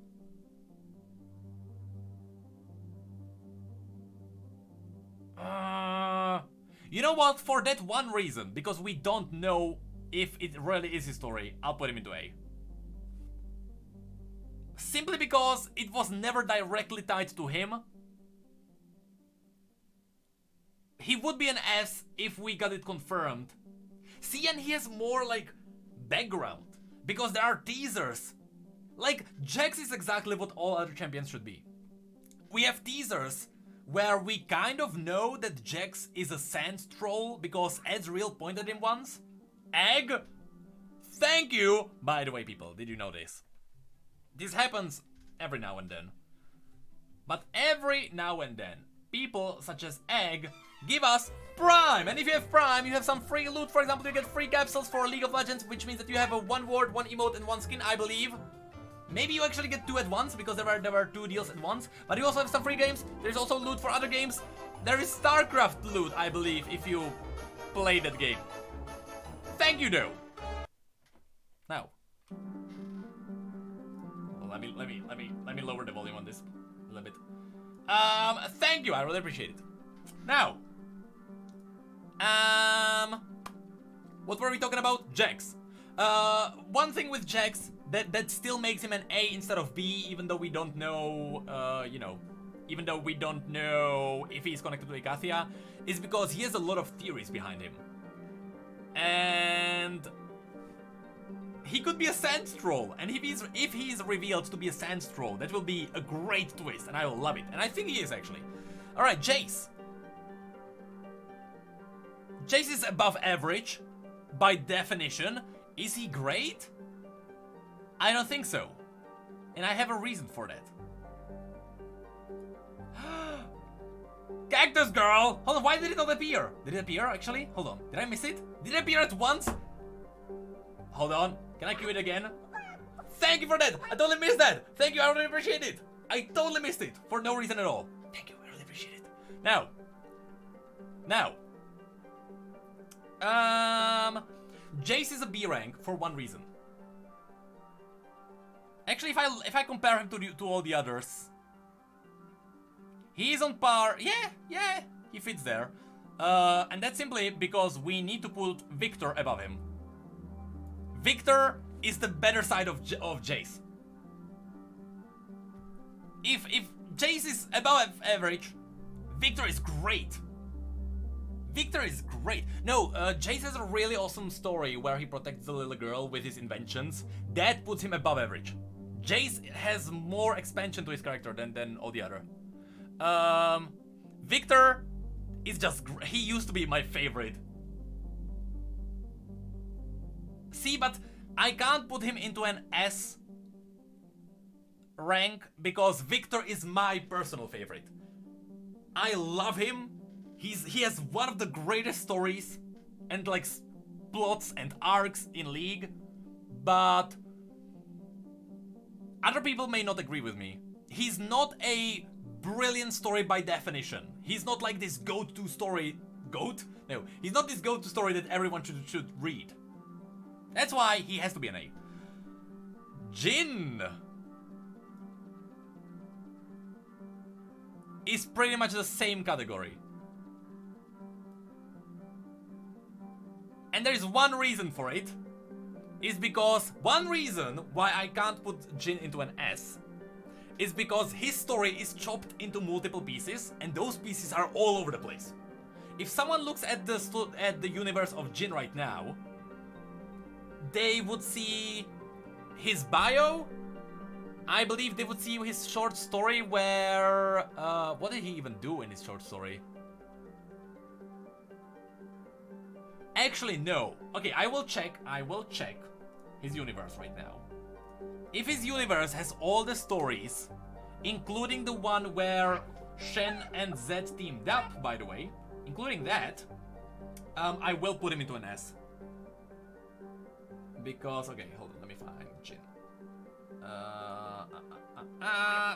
You know what? For that one reason, because we don't know if it really is his story, I'll put him into A. Simply because it was never directly tied to him. He would be an S if we got it confirmed. See, and he has more like background because there are teasers. Like Jax is exactly what all other champions should be. We have teasers where we kind of know that Jax is a sand troll because Ezreal pointed him once. Egg? Thank you! By the way, people, did you know this? This happens every now and then. But every now and then, people such as Egg give us Prime! And if you have Prime, you have some free loot. For example, you get free capsules for League of Legends, which means that you have a 1 ward, 1 emote, and 1 skin, I believe. Maybe you actually get 2 at once, because there were 2 deals at once. But you also have some free games. There's also loot for other games. There is StarCraft loot, I believe, if you play that game. Thank you, though. Now. Well, let me lower the volume on this a little bit. Thank you, I really appreciate it. Now. What were we talking about? Jax. One thing with Jax that still makes him an A instead of B, even though we don't know, you know, even though we don't know if he's connected to Icathia, is because he has a lot of theories behind him. And he could be a sand troll, and if he's revealed to be a sand troll, that will be a great twist, and I will love it. And I think he is actually. All right, Jace. Jace is above average, by definition. Is he great? I don't think so, and I have a reason for that. Cactus girl! Hold on, why did it not appear? Did it appear actually? Hold on, did I miss it? Did it appear at once? Hold on, can I cue it again? Thank you for that! I totally missed that! Thank you, I really appreciate it! I totally missed it, for no reason at all. Thank you, I really appreciate it. Now. Jace is a B rank for one reason. Actually, if I compare him to all the others, he is on par. Yeah, he fits there. And that's simply because we need to put Victor above him. Victor is the better side of Jace. If Jace is above average, Victor is great. Victor is great. No, Jace has a really awesome story where he protects the little girl with his inventions. That puts him above average. Jace has more expansion to his character than all the other. Victor is just he used to be my favorite. See, but I can't put him into an S rank because Victor is my personal favorite. I love him. He has one of the greatest stories and like plots and arcs in League, but other people may not agree with me. He's not a brilliant story by definition. He's not like this go-to story. No, he's not this go-to story that everyone should read. That's why he has to be an A. Jhin is pretty much the same category. And there's one reason for it. Is because one reason why I can't put Jhin into an S is because his story is chopped into multiple pieces, and those pieces are all over the place. If someone looks at the universe of Jhin right now, they would see his bio. I believe they would see his short story where what did he even do in his short story? Actually, no. Okay, I will check his universe right now. If his universe has all the stories, including the one where Shen and Zed teamed up, by the way, including that, I will put him into an S. Because, okay, hold on, let me find Jhin.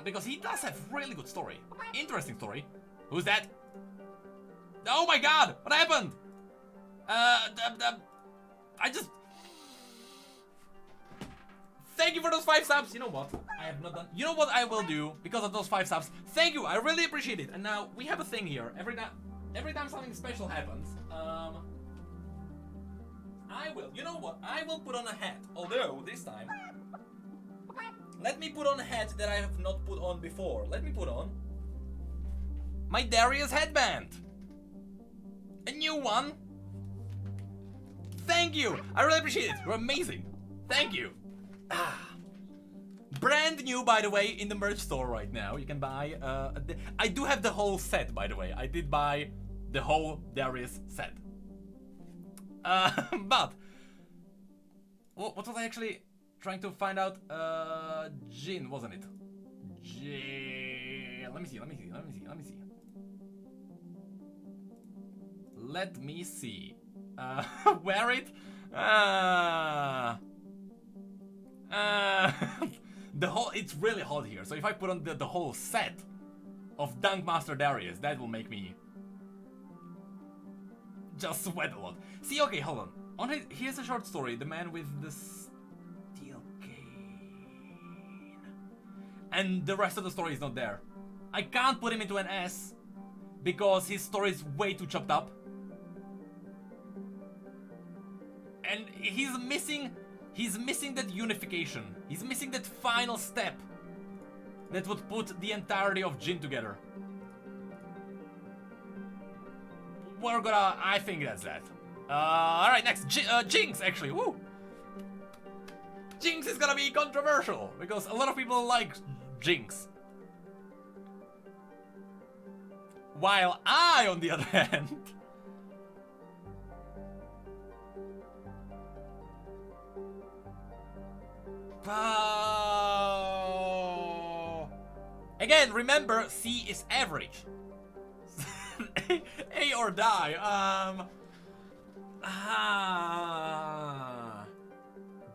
Because he does have really good story. Interesting story. Who's that? Oh my god, what happened? I just... Thank you for those 5 subs. You know what? I have not done... You know what I will do because of those 5 subs? Thank you. I really appreciate it. And now we have a thing here. Every time something special happens, I will. You know what? I will put on a hat. Although this time, let me put on a hat that I have not put on before. Let me put on my Darius headband. A new one. Thank you. I really appreciate it. You're amazing. Thank you. Brand new, by the way, in the merch store right now. You can buy, I do have the whole set, by the way. I did buy the whole Darius set. But what was I actually trying to find out? Jhin, wasn't it? Jhin. Let me see. Wear it. The whole, it's really hot here, so if I put on the whole set of Dunkmaster Darius, that will make me just sweat a lot. See, okay, hold on. Here's a short story, The Man with the Steel Cane. And the rest of the story is not there. I can't put him into an S because his story is way too chopped up. And he's missing He's missing that unification. He's missing that final step that would put the entirety of Jin together. We're gonna... I think that's that. Alright, next. Jinx, actually. Woo! Jinx is gonna be controversial, because a lot of people like Jinx. While I, on the other hand... Again, remember, C is average. A or die.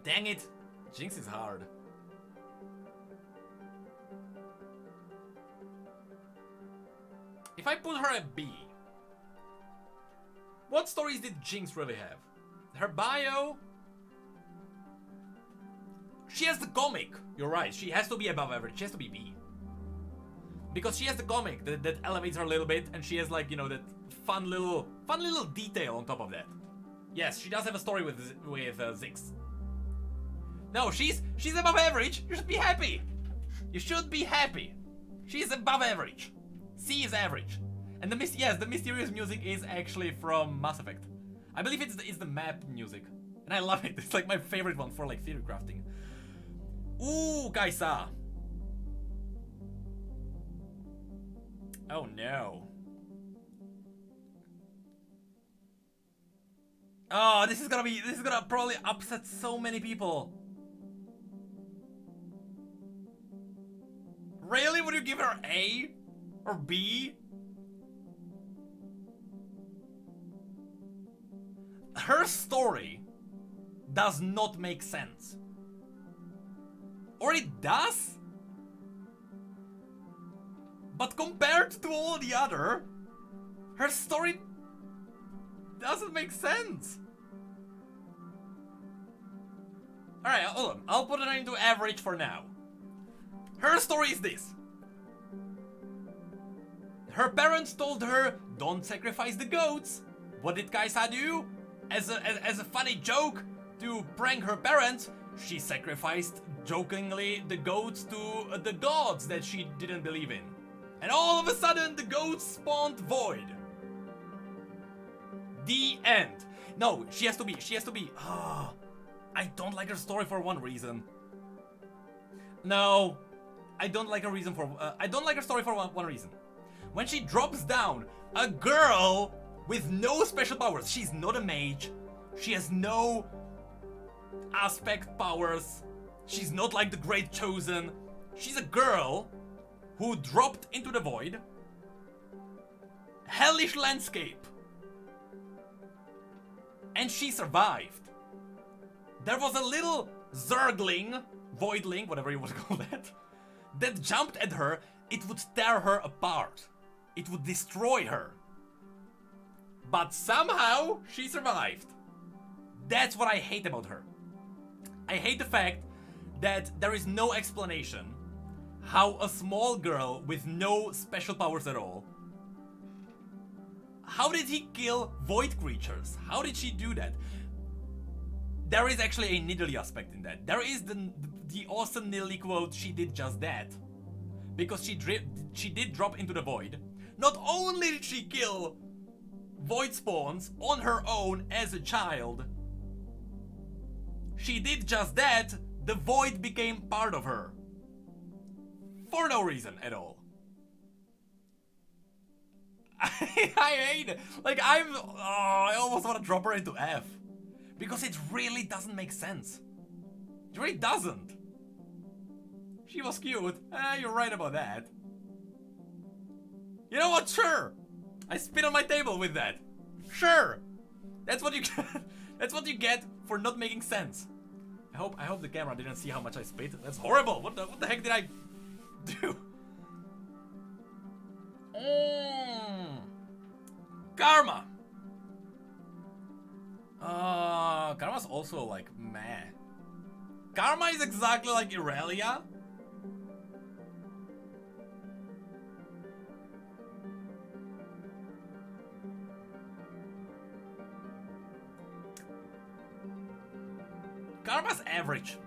Dang it. Jinx is hard. If I put her at B, what stories did Jinx really have? Her bio? She has the comic. You're right. She has to be above average. She has to be B. Because she has the comic that elevates her a little bit, and she has, like, you know, that fun little detail on top of that. Yes, she does have a story with Ziggs. No, she's above average. You should be happy. You should be happy. She's above average. C is average. And the mysterious music is actually from Mass Effect. I believe it's the map music, and I love it. It's like my favorite one for like theory crafting. Ooh, Kaisa. Oh no. Oh, this is gonna probably upset so many people. Really? Would you give her A or B? Her story does not make sense. Or it does? But compared to all the other, her story doesn't make sense. Alright, hold on. I'll put it into average for now. Her story is this. Her parents told her, don't sacrifice the goats. What did Kaisa do? As a funny joke to prank her parents, she sacrificed jokingly the goats to the gods that she didn't believe in. And all of a sudden the goats spawned void. The end. No, she has to be. Oh, I don't like her story for one reason. No, I don't like her story for one reason. When she drops down, a girl with no special powers. She's not a mage. She has no aspect powers. She's not like the Great Chosen. She's a girl who dropped into the void. Hellish landscape. And she survived. There was a little Zergling, Voidling, whatever you want to call that jumped at her. It would tear her apart. It would destroy her. But somehow she survived. That's what I hate about her. I hate the fact that there is no explanation how a small girl with no special powers at all, how did he kill void creatures? How did she do that? There is actually a Nidalee aspect in that. There is the awesome Nidalee quote, she did just that. Because she did drop into the void. Not only did she kill void spawns on her own as a child, she did just that, the void became part of her. For no reason at all. I hate it. Like, I almost want to drop her into F. Because it really doesn't make sense. It really doesn't. She was cute. You're right about that. You know what? Sure. I spit on my table with that. Sure. That's what you that's what you get for not making sense. I hope the camera didn't see how much I spit. That's horrible. What the heck did I do? Karma. Karma's also like meh. Karma is exactly like Aurelia. Karma's average.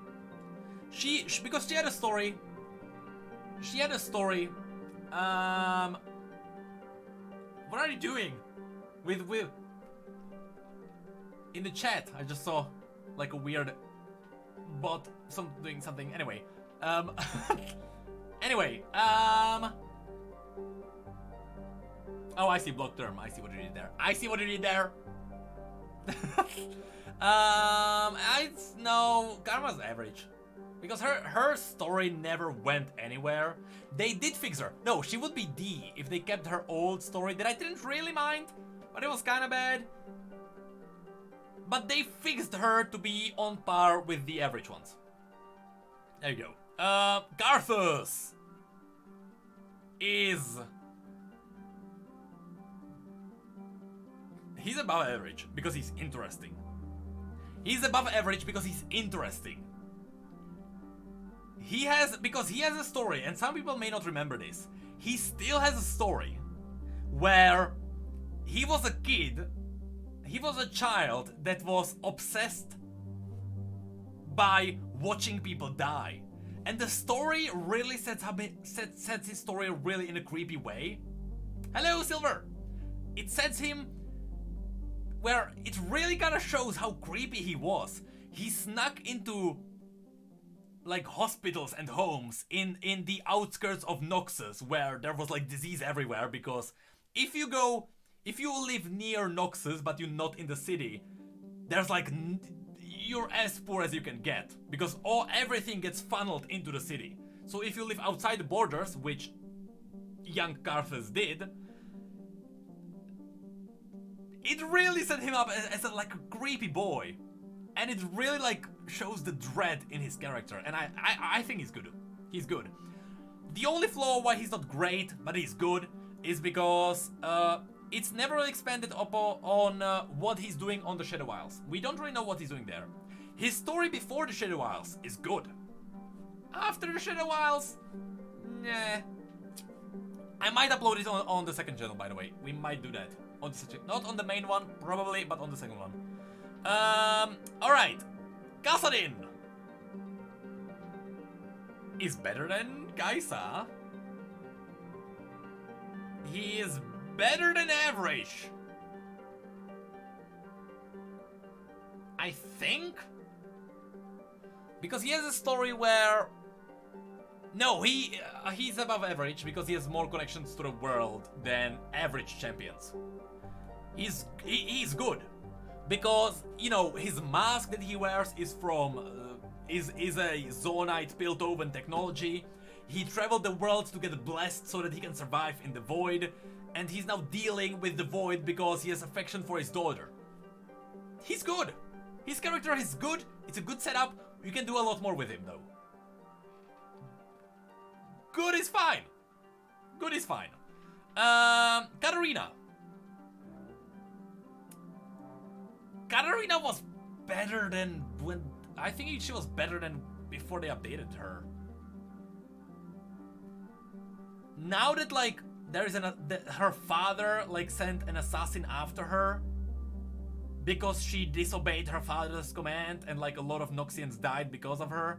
Because she had a story. She had a story. What are you doing? With in the chat, I just saw like a weird bot doing something. Anyway, anyway, oh, I see block term. I see what you did there. I see what you did there. No, Karma's average. Because her story never went anywhere. They did fix her. No, she would be D if they kept her old story that I didn't really mind, but it was kind of bad. But they fixed her to be on par with the average ones. There you go. Garthus is... He's above average because he's interesting. He's above average because he's interesting. Because he has a story, and some people may not remember this. He still has a story where he was a kid, he was a child that was obsessed by watching people die. And the story really sets his story really in a creepy way. Hello, Silver! It sets him where it really kind of shows how creepy he was. He snuck into like hospitals and homes in the outskirts of Noxus, where there was like disease everywhere, because if you live near Noxus but you're not in the city, there's like you're as poor as you can get, because everything gets funneled into the city. So if you live outside the borders, which young Karthus did, it really set him up as like a creepy boy. And it really like shows the dread in his character, and I think he's good. He's good. The only flaw why he's not great, but he's good, is because it's never really expanded on what he's doing on the Shadow Isles. We don't really know what he's doing there. His story before the Shadow Isles is good. After the Shadow Isles, nah. I might upload it on the second channel, by the way. We might do that. Not on the main one, probably, but on the second one. Alright. Kassadin is better than Kaisa. He is better than average. I think. Because he has a story where... No, he's above average because he has more connections to the world than average champions. He's good. Because, you know, his mask that he wears is from, is a Zonite Piltover technology. He traveled the world to get blessed so that he can survive in the Void. And he's now dealing with the Void because he has affection for his daughter. He's good. His character is good. It's a good setup. You can do a lot more with him, though. Good is fine. Good is fine. Katarina. Katarina was better than when... I think she was better than before they updated her. Now that, like, there is her father, like, sent an assassin after her because she disobeyed her father's command, and, like, a lot of Noxians died because of her.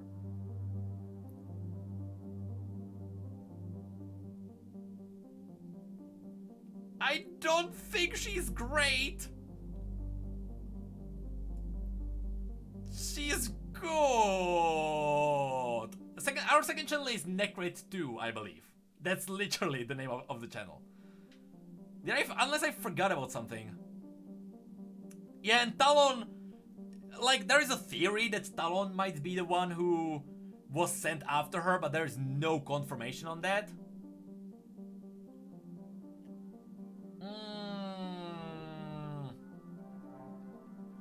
I don't think she's great. She is good. Our second channel is Necrit 2, I believe. That's literally the name of the channel. Unless I forgot about something. Yeah, and Talon, like, there is a theory that Talon might be the one who was sent after her, but there is no confirmation on that.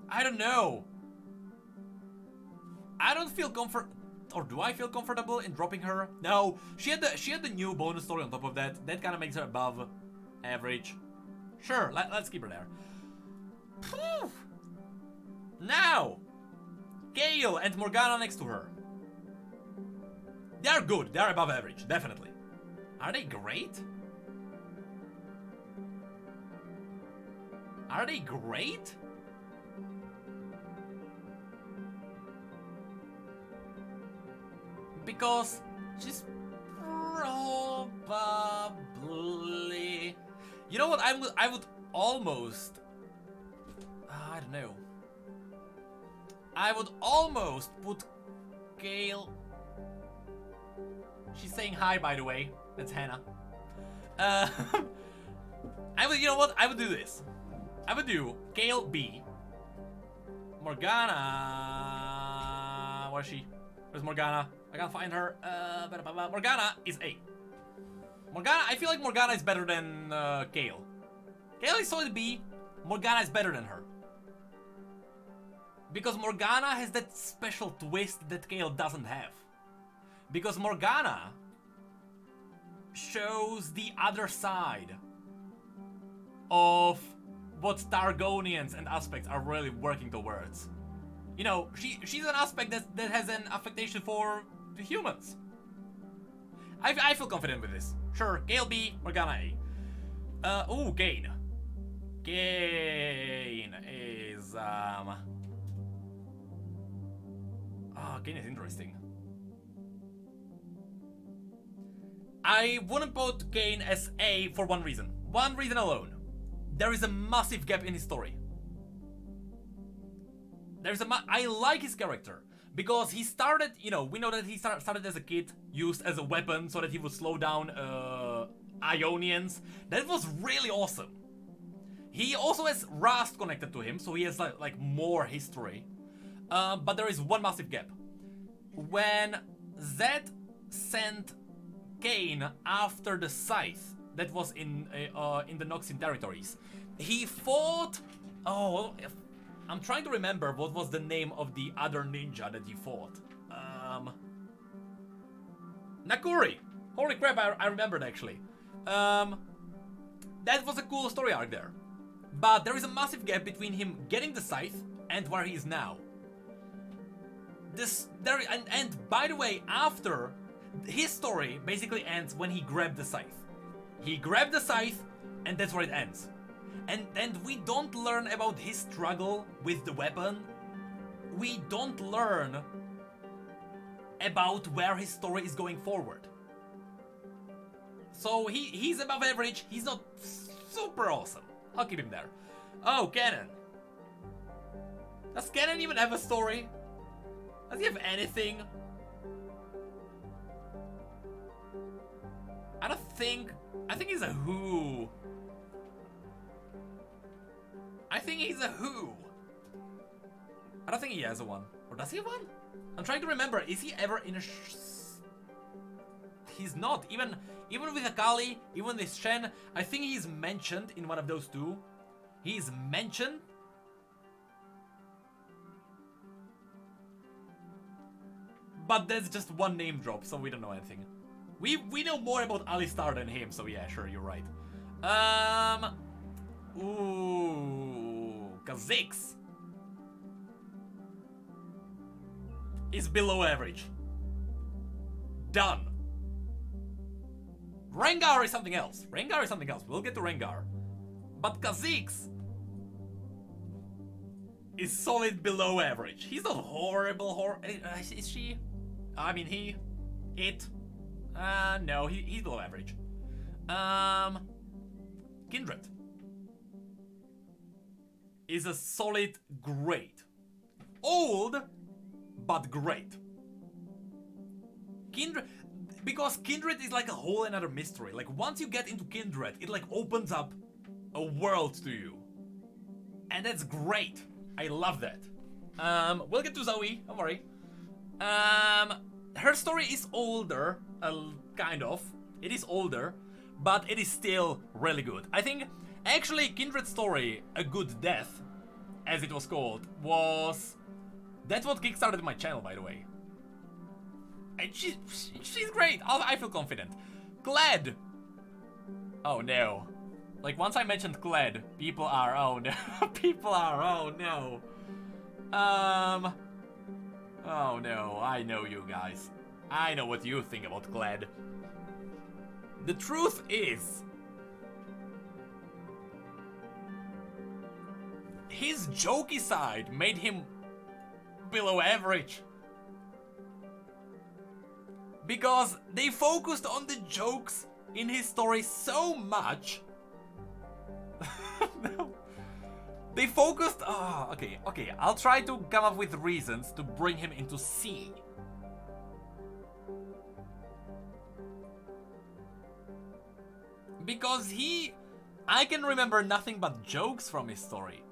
I don't know. I don't feel or do I feel comfortable in dropping her? No, she had the new bonus story on top of that. That kind of makes her above average. Sure, let's keep her there. Whew. Now, Gale and Morgana next to her. They are good. They are above average, definitely. Are they great? Are they great? because she's probably... You know what, I would almost... I don't know. I would almost put Gale... She's saying hi, by the way. That's Hannah. I would, you know what? I would do this. I would do Gale B. Morgana... Where's she? Where's Morgana? I can't find her. Morgana is A. Morgana, I feel like Morgana is better than Gale. Gale is solid B. Morgana is better than her. Because Morgana has that special twist that Gale doesn't have. Because Morgana shows the other side of what Targonians and aspects are really working towards. You know, she's an aspect that has an affectation for the humans. I feel confident with this. Sure, Gale B, Morgana A. Ooh, Gain. Gain is, Gain is interesting. I wouldn't put Gane as A for one reason. One reason alone. There is a massive gap in his story. I like his character. Because he started, you know, we know that he started as a kid, used as a weapon so that he would slow down Ionians. That was really awesome. He also has Rust connected to him, so he has like more history. But there is one massive gap. When Zed sent Kayn after the Scythe that was in the Noxian territories, he fought... Oh, I'm trying to remember what was the name of the other ninja that he fought. Nakuri! Holy crap, I remembered actually. That was a cool story arc there. But there is a massive gap between him getting the Scythe and where he is now. And by the way, after his story basically ends when he grabbed the Scythe. He grabbed the Scythe and that's where it ends. And we don't learn about his struggle with the weapon. We don't learn about where his story is going forward. So he's above average. He's not super awesome. I'll keep him there. Oh, Garen. Does Garen even have a story? Does he have anything? I think he's a who. I think he's a who. I don't think he has a one. Or does he have one? I'm trying to remember. Is he ever in a... He's not. Even with Akali, even with Shen, I think he's mentioned in one of those two. He's mentioned. But that's just one name drop, so we don't know anything. We know more about Alistair than him, so yeah, sure, you're right. Ooh, Kha'Zix is below average. Done. Rengar is something else. Rengar is something else. We'll get to Rengar. But Kha'Zix is solid below average. He's not horrible. Is she? I mean, he. It. No, he's below average. Kindred is a solid great. Old, but great. Kindred, because Kindred is like a whole another mystery. Like once you get into Kindred, it like opens up a world to you. And that's great. I love that. We'll get to Zoe, don't worry. Her story is older, kind of. It is older, but it is still really good. I think, actually, Kindred's story, A Good Death, as it was called, was... That's what kickstarted my channel, by the way. And she's great. I feel confident. Kled. Oh, no. Like, once I mentioned Kled, people are, oh, no. People are, oh, no. Oh, no. I know you guys. I know what you think about Kled. The truth is... his jokey side made him below average. Because they focused on the jokes in his story so much. No. They focused... Oh, okay. I'll try to come up with reasons to bring him into C. Because I can remember nothing but jokes from his story.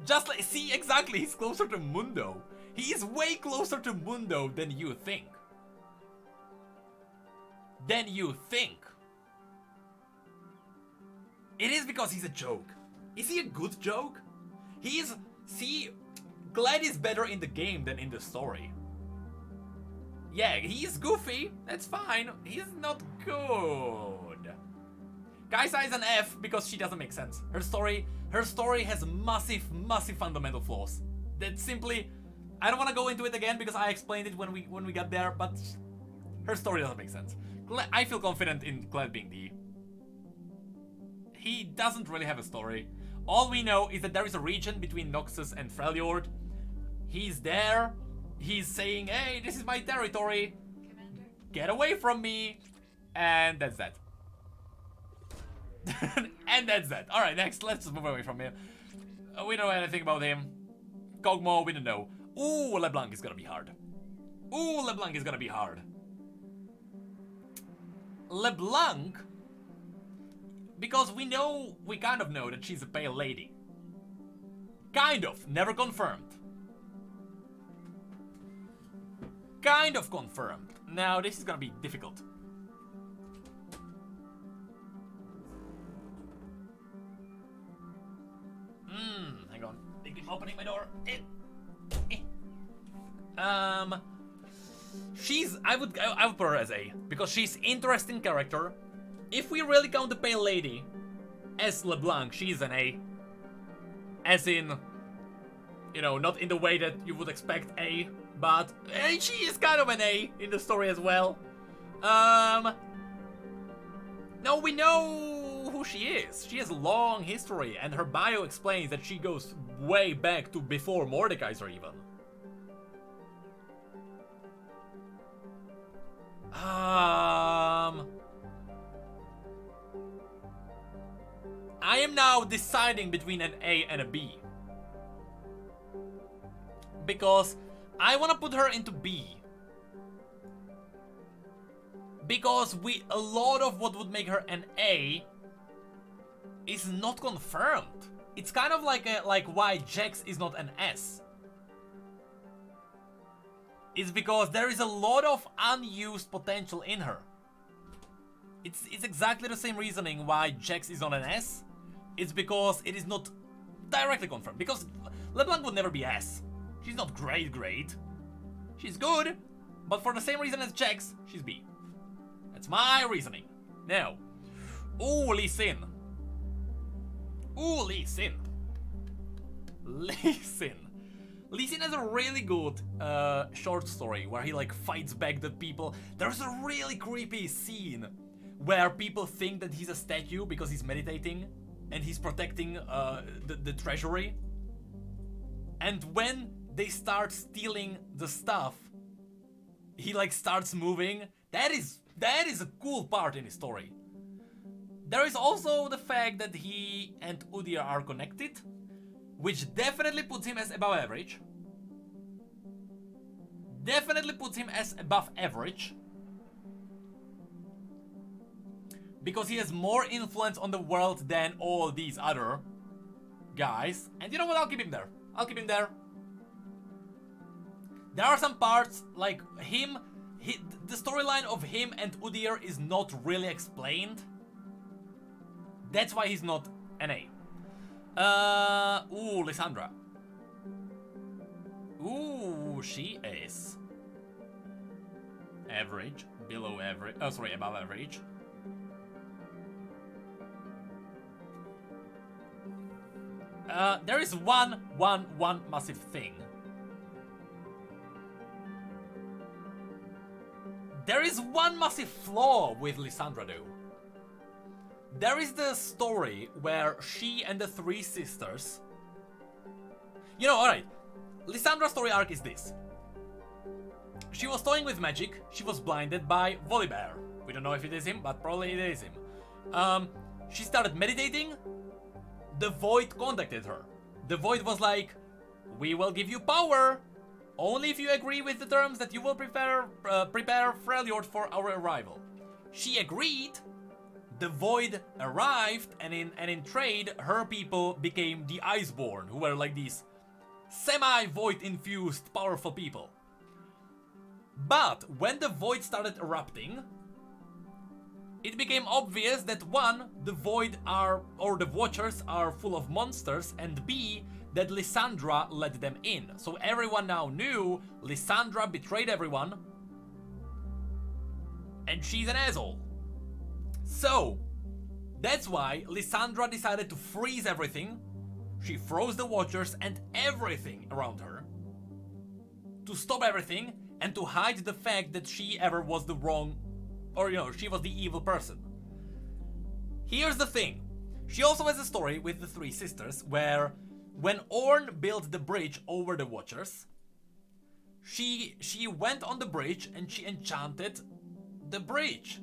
Just like... See, exactly, he's closer to Mundo. He is way closer to Mundo than you think. It is because he's a joke. Is he a good joke? See, Glad is better in the game than in the story. Yeah, he's goofy, that's fine. He's not good. Kaisa is an F because she doesn't make sense. Her story has massive fundamental flaws. That simply... I don't want to go into it again because I explained it when we got there, but her story doesn't make sense. I feel confident in Glad being D. He doesn't really have a story. All we know is that there is a region between Noxus and Freljord. He's there. He's saying, hey, this is my territory. Commander. Get away from me. And that's that. And that's that. Alright, next. Let's just move away from him. We don't know anything about him. Kog'Maw, we don't know. Ooh, LeBlanc is gonna be hard. LeBlanc... Because we kind of know that she's a pale lady. Kind of, never confirmed. Kind of confirmed. Now, this is gonna be difficult. Hang on. They keep opening my door. I would put her as A, because she's interesting character. If we really count the pale lady as LeBlanc, she's an A. As in, you know, not in the way that you would expect A, but she is kind of an A in the story as well. No, we know who she is. She has a long history, and her bio explains that she goes way back to before Mordekaiser even. I am now deciding between an A and a B. Because I want to put her into B. Because a lot of what would make her an A is not confirmed. It's kind of like why Jax is not an S. It's because there is a lot of unused potential in her. It's exactly the same reasoning why Jax is not an S. It's because it is not directly confirmed. Because LeBlanc would never be S. She's not great. She's good, but for the same reason as Jax, she's B. That's my reasoning. Now, ooh, Lee Sin. Lee Sin has a really good short story where he like fights back the people. There's a really creepy scene where people think that he's a statue because he's meditating and he's protecting the treasury. And when they start stealing the stuff, he like starts moving. That is a cool part in his story. There is also the fact that he and Udyr are connected, which definitely puts him as above average. Because he has more influence on the world than all these other guys. And you know what? I'll keep him there. There are some parts, like the storyline of him and Udyr is not really explained. That's why he's not an A. Lysandra. She is average, below average, above average. There is one massive thing. There is one massive flaw with Lysandra though. There is the story where she and the three sisters... You know, alright. Lysandra's story arc is this. She was toying with magic. She was blinded by Volibear. We don't know if it is him, but probably it is him. She started meditating. The Void contacted her. The Void was like, we will give you power, only if you agree with the terms that you will prepare Freljord for our arrival. She agreed. The Void arrived, and in trade, her people became the Iceborn, who were like these semi-Void infused powerful people. But when the Void started erupting, it became obvious that one, the Void the Watchers are full of monsters, and B, that Lysandra let them in. So everyone now knew Lysandra betrayed everyone, and she's an asshole. So, that's why Lysandra decided to freeze everything. She froze the Watchers and everything around her to stop everything and to hide the fact that she ever was the wrong, or she was the evil person. Here's the thing. She also has a story with the three sisters where when Ornn built the bridge over the Watchers, she went on the bridge and she enchanted the bridge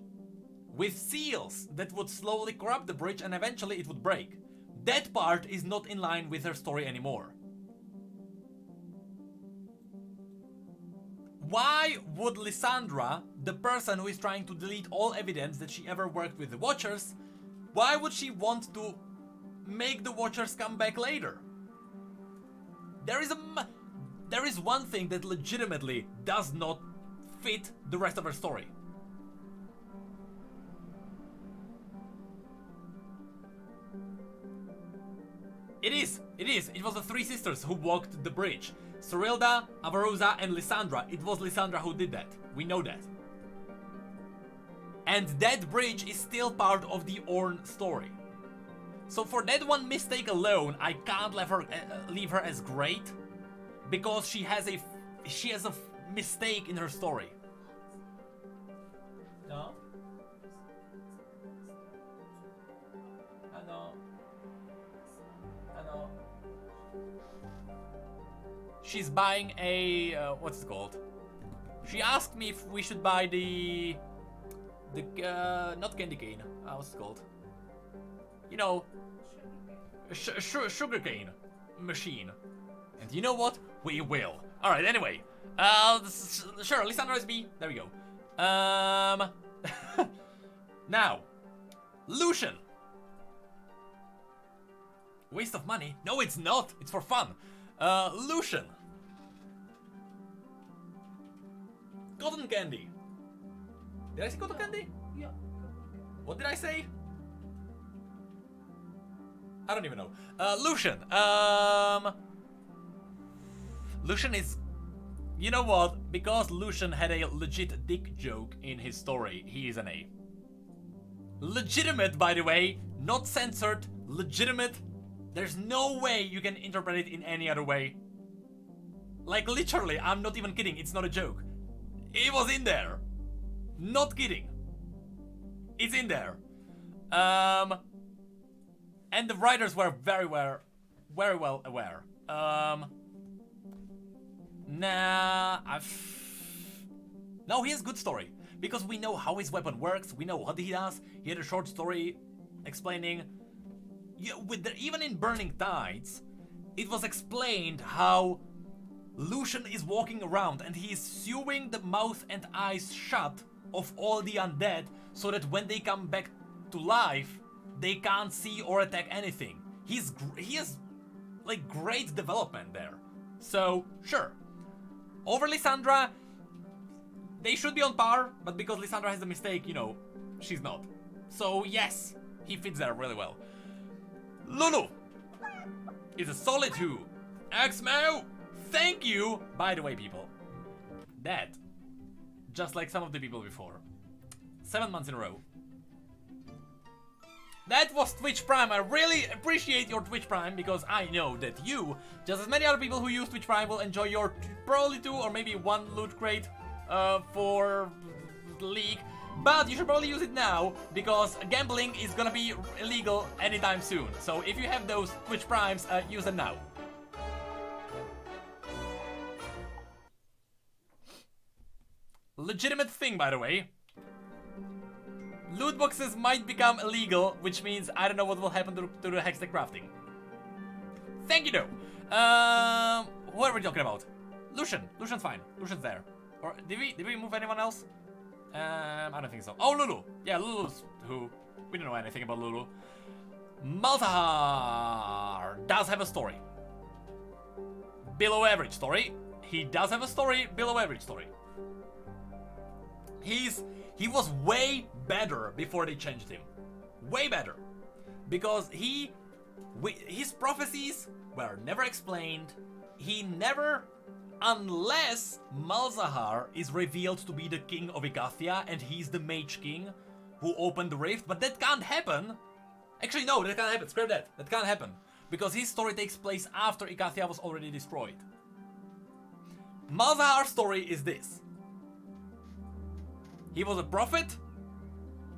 with seals that would slowly corrupt the bridge and eventually it would break. That part is not in line with her story anymore. Why would Lysandra, the person who is trying to delete all evidence that she ever worked with the Watchers, why would she want to make the Watchers come back later? There is one thing that legitimately does not fit the rest of her story. It was the three sisters who walked the bridge. Serilda, Avarosa, and Lysandra. It was Lysandra who did that. We know that. And that bridge is still part of the Ornn story. So for that one mistake alone, I can't leave her as great, because she has a mistake in her story. No? I know. She's buying a what's it called? She asked me if we should buy the not candy cane. What's it called? Sugarcane machine. And you know what? We will. All right. Anyway, sure. Lysandra is B. There we go. Now, Lucian. Waste of money? No, it's not. It's for fun. Lucian. Cotton candy. Did I say cotton candy? Yeah. What did I say? I don't even know. Lucian. Lucian is... You know what? Because Lucian had a legit dick joke in his story, he is an A. Legitimate, by the way. Not censored. Legitimate. There's no way you can interpret it in any other way. Like, literally, I'm not even kidding. It's not a joke. It was in there. Not kidding. It's in there. And the writers were very well aware. No, he has good story. Because we know how his weapon works. We know what he does. He had a short story explaining... even in Burning Tides, it was explained how Lucian is walking around and he is sewing the mouth and eyes shut of all the undead so that when they come back to life, they can't see or attack anything. He has like great development there. So, sure. Over Lysandra, they should be on par, but because Lysandra has a mistake, she's not. So, yes, he fits there really well. Lulu is a solid 2. Axmo, thank you. By the way, people, that, just like some of the people before, 7 months in a row. That was Twitch Prime. I really appreciate your Twitch Prime because I know that you, just as many other people who use Twitch Prime, will enjoy your probably 2 or maybe 1 loot crate for the league. But you should probably use it now, because gambling is gonna be illegal anytime soon. So if you have those Twitch Primes, use them now. Legitimate thing, by the way. Loot boxes might become illegal, which means I don't know what will happen to the Hextech crafting. Thank you, though. What are we talking about? Lucian. Lucian's fine. Lucian's there. Or did we move anyone else? I don't think so. Oh, Lulu. Yeah, Lulu's who. We don't know anything about Lulu. Malphite does have a story. Below average story. He does have a story. Below average story. He was way better before they changed him. Way better. Because his prophecies were never explained. He never, unless Malzahar is revealed to be the king of Igathia and he's the mage king who opened the rift, but that can't happen. Actually, no, that can't happen. Scrap that. That can't happen. Because his story takes place after Igathia was already destroyed. Malzahar's story is this. He was a prophet.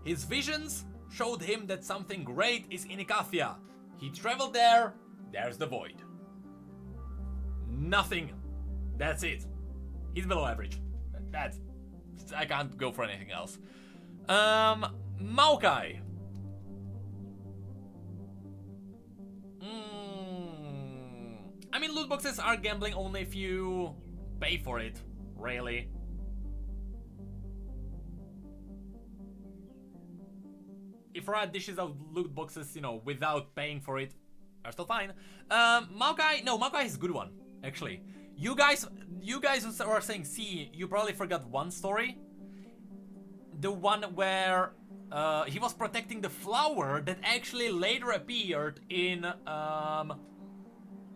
His visions showed him that something great is in Igathia. He traveled there. There's the void. Nothing. That's it. He's below average. I can't go for anything else. Maokai. I mean, loot boxes are gambling only if you pay for it, really. If Riot dishes out loot boxes, you know, without paying for it, are still fine. Maokai, no, Maokai is a good one, actually. You guys who are saying C, you probably forgot one story. The one where he was protecting the flower that actually later appeared in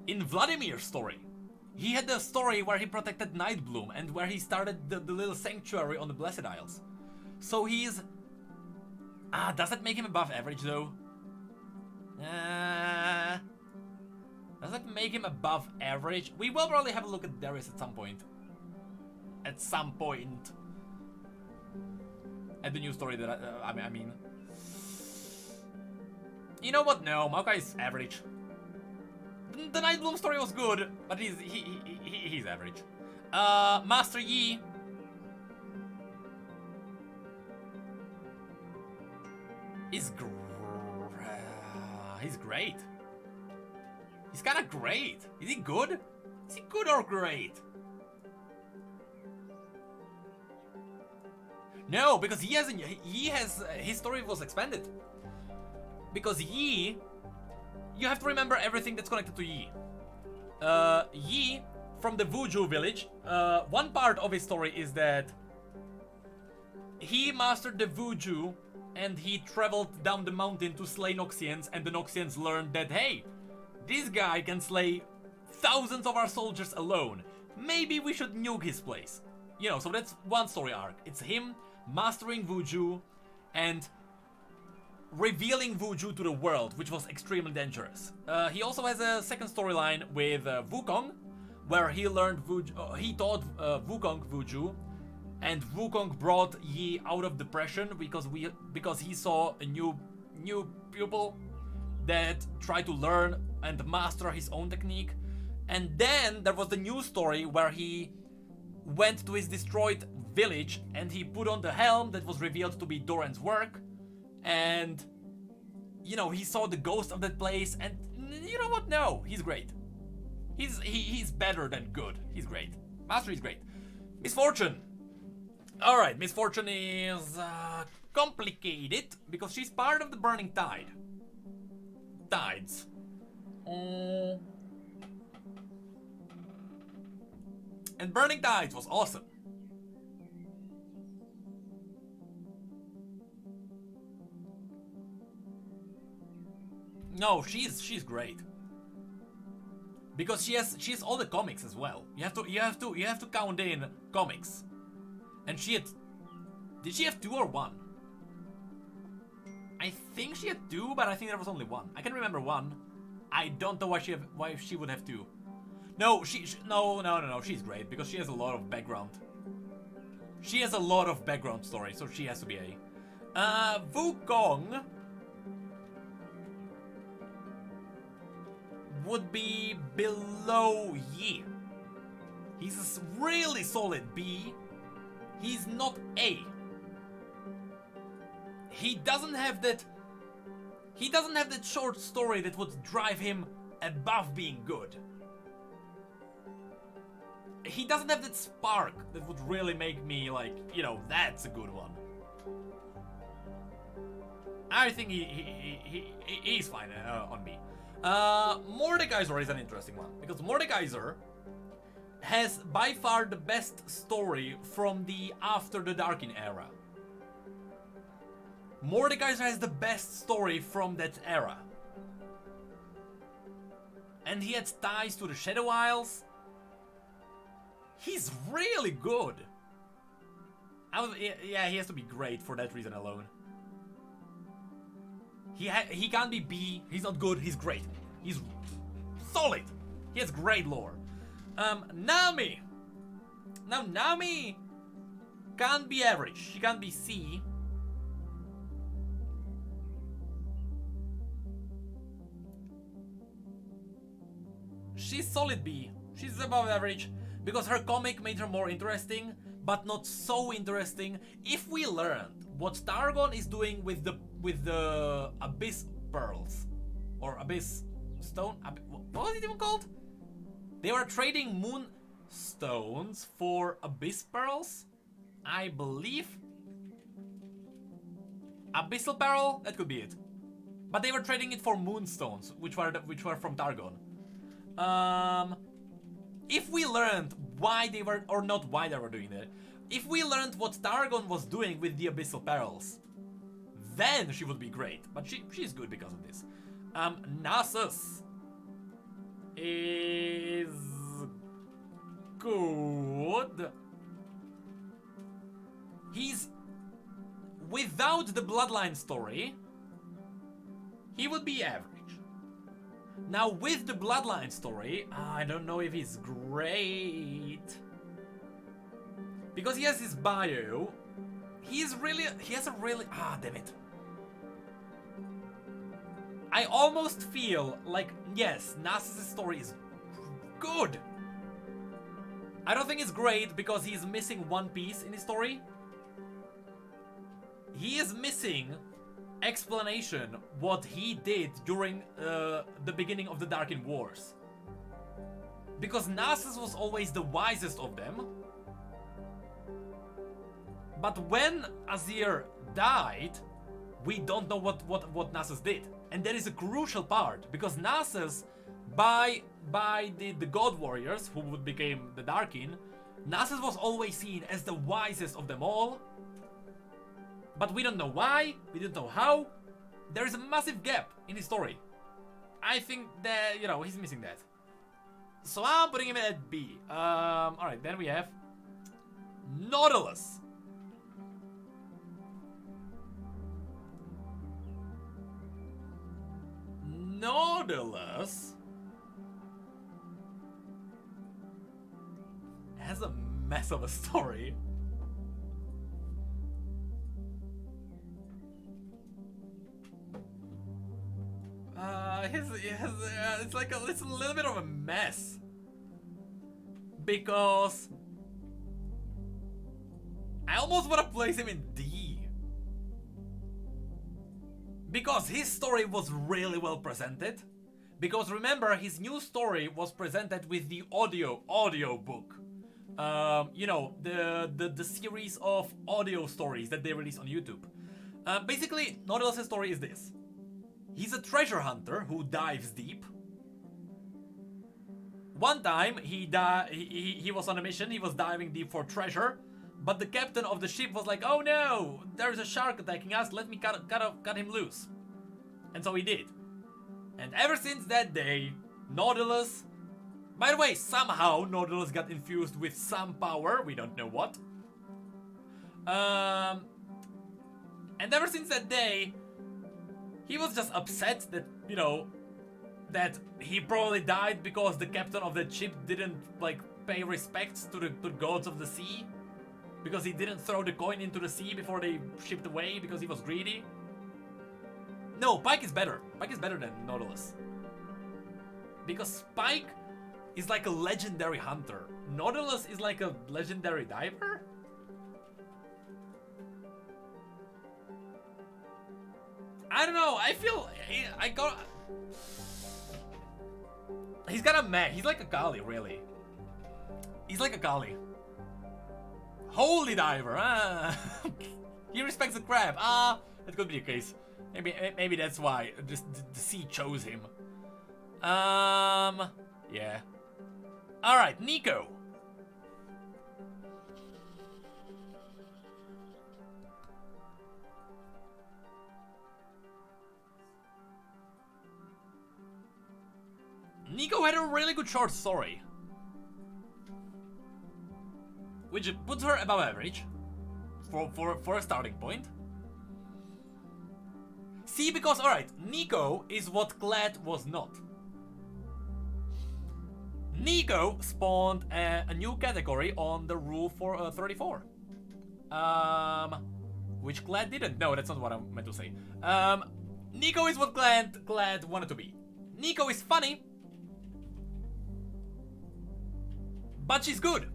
Vladimir's story. He had the story where he protected Nightbloom and where he started the little sanctuary on the Blessed Isles. So he's... does that make him above average though? Does that make him above average? We will probably have a look at Darius at some point. At some point. At the new story that I mean. You know what? No, Maokai is average. The Nightbloom story was good, but he's average. Master Yi. He's great. He's kind of great. Is he good? Is he good or great? No, because he hasn't. His story was expanded. Because Yi, you have to remember everything that's connected to Yi. Yi from the Vuju village. One part of his story is that he mastered the Vuju and he traveled down the mountain to slay Noxians, and the Noxians learned that, hey, this guy can slay thousands of our soldiers alone. Maybe we should nuke his place. You know, so that's one story arc. It's him mastering Vuju and revealing Vuju to the world, which was extremely dangerous. He also has a second storyline with Wukong, where he learned Vuju, he taught Wukong Vuju, and Wukong brought Yi out of depression because he saw a new pupil that tried to learn and master his own technique. And then there was the new story where he went to his destroyed village and he put on the helm that was revealed to be Doran's work, and you know, he saw the ghost of that place, and you know what? No, he's great. He's better than good. He's great. Master is great. Misfortune. All right, Misfortune is complicated because she's part of the Burning Tides. And Burning Tides was awesome. No, she's great. Because she has all the comics as well. You have to count in comics. And she had, did she have 2 or 1? I think she had 2, but I think there was only 1. I can remember 1. I don't know why she would have 2. No, no, she's great because she has a lot of background. She has a lot of background story, so she has to be A. Wukong would be below Yi. He's a really solid B. He's not A. He doesn't have that short story that would drive him above being good. He doesn't have that spark that would really make me like, you know, that's a good one. I think he's fine on me. Mordekaiser is an interesting one, because Mordekaiser has by far the best story from the After the Darkin era. Mordekaiser has the best story from that era. And he had ties to the Shadow Isles. He's really good. Yeah, he has to be great for that reason alone. He can't be B. He's not good. He's great. He's solid. He has great lore. Nami. Now Nami can't be average. She can't be C. She's solid B. She's above average because her comic made her more interesting, but not so interesting. If we learned what Targon is doing with the Abyss Pearls or Abyss Stone, what was it even called? They were trading Moon Stones for Abyss Pearls, I believe. Abyssal Pearl, that could be it. But they were trading it for Moonstones, which were from Targon. If we learned why they were, or not why they were doing that, if we learned what Targon was doing with the Abyssal Perils, then she would be great. But she's good because of this. Nasus is good. He's, without the Bloodline story, he would be average. Now with the Bloodline story, I don't know if he's great. Because he has his bio, he has a really, damn it. I almost feel like, yes, Nasus' story is good. I don't think it's great because he's missing one piece in his story. He is missing explanation what he did during the beginning of the Darkin Wars. Because Nasus was always the wisest of them. But when Azir died, we don't know what Nasus did. And that is a crucial part, because Nasus, by the God Warriors, who would become the Darkin, Nasus was always seen as the wisest of them all. But we don't know why, we don't know how. There is a massive gap in his story. I think that, you know, he's missing that. So I'm putting him at B. Alright, then we have Nautilus. Nautilus has a mess of a story. It's a little bit of a mess. Because I almost want to place him in D. Because his story was really well presented. Because remember, his new story was presented with the audio book. You know, the series of audio stories that they release on YouTube. Basically, Nautilus' story is this. He's a treasure hunter who dives deep. One time, he was on a mission, he was diving deep for treasure, but the captain of the ship was like, oh no, there's a shark attacking us, let me cut him loose. And so he did. And ever since that day, Nautilus... By the way, somehow Nautilus got infused with some power, we don't know what. And ever since that day, he was just upset that, you know, that he probably died because the captain of that ship didn't, like, pay respects to the gods of the sea. Because he didn't throw the coin into the sea before they shipped away because he was greedy. No, Pike is better. Pike is better than Nautilus. Because Pike is like a legendary hunter. Nautilus is like a legendary diver? I don't know. I feel he's got a meh. He's like a Kali, really. He's like a Kali. Holy diver. He respects the crab. That could be the case. Maybe that's why just the sea chose him. Yeah. All right, Nico. Nico had a really good short story, which puts her above average for a starting point. See, because alright, Nico is what Glad was not. Nico spawned a new category on the rule for 34. Which Glad didn't. No, that's not what I meant to say. Nico is what Glad wanted to be. Nico is funny, but she's good.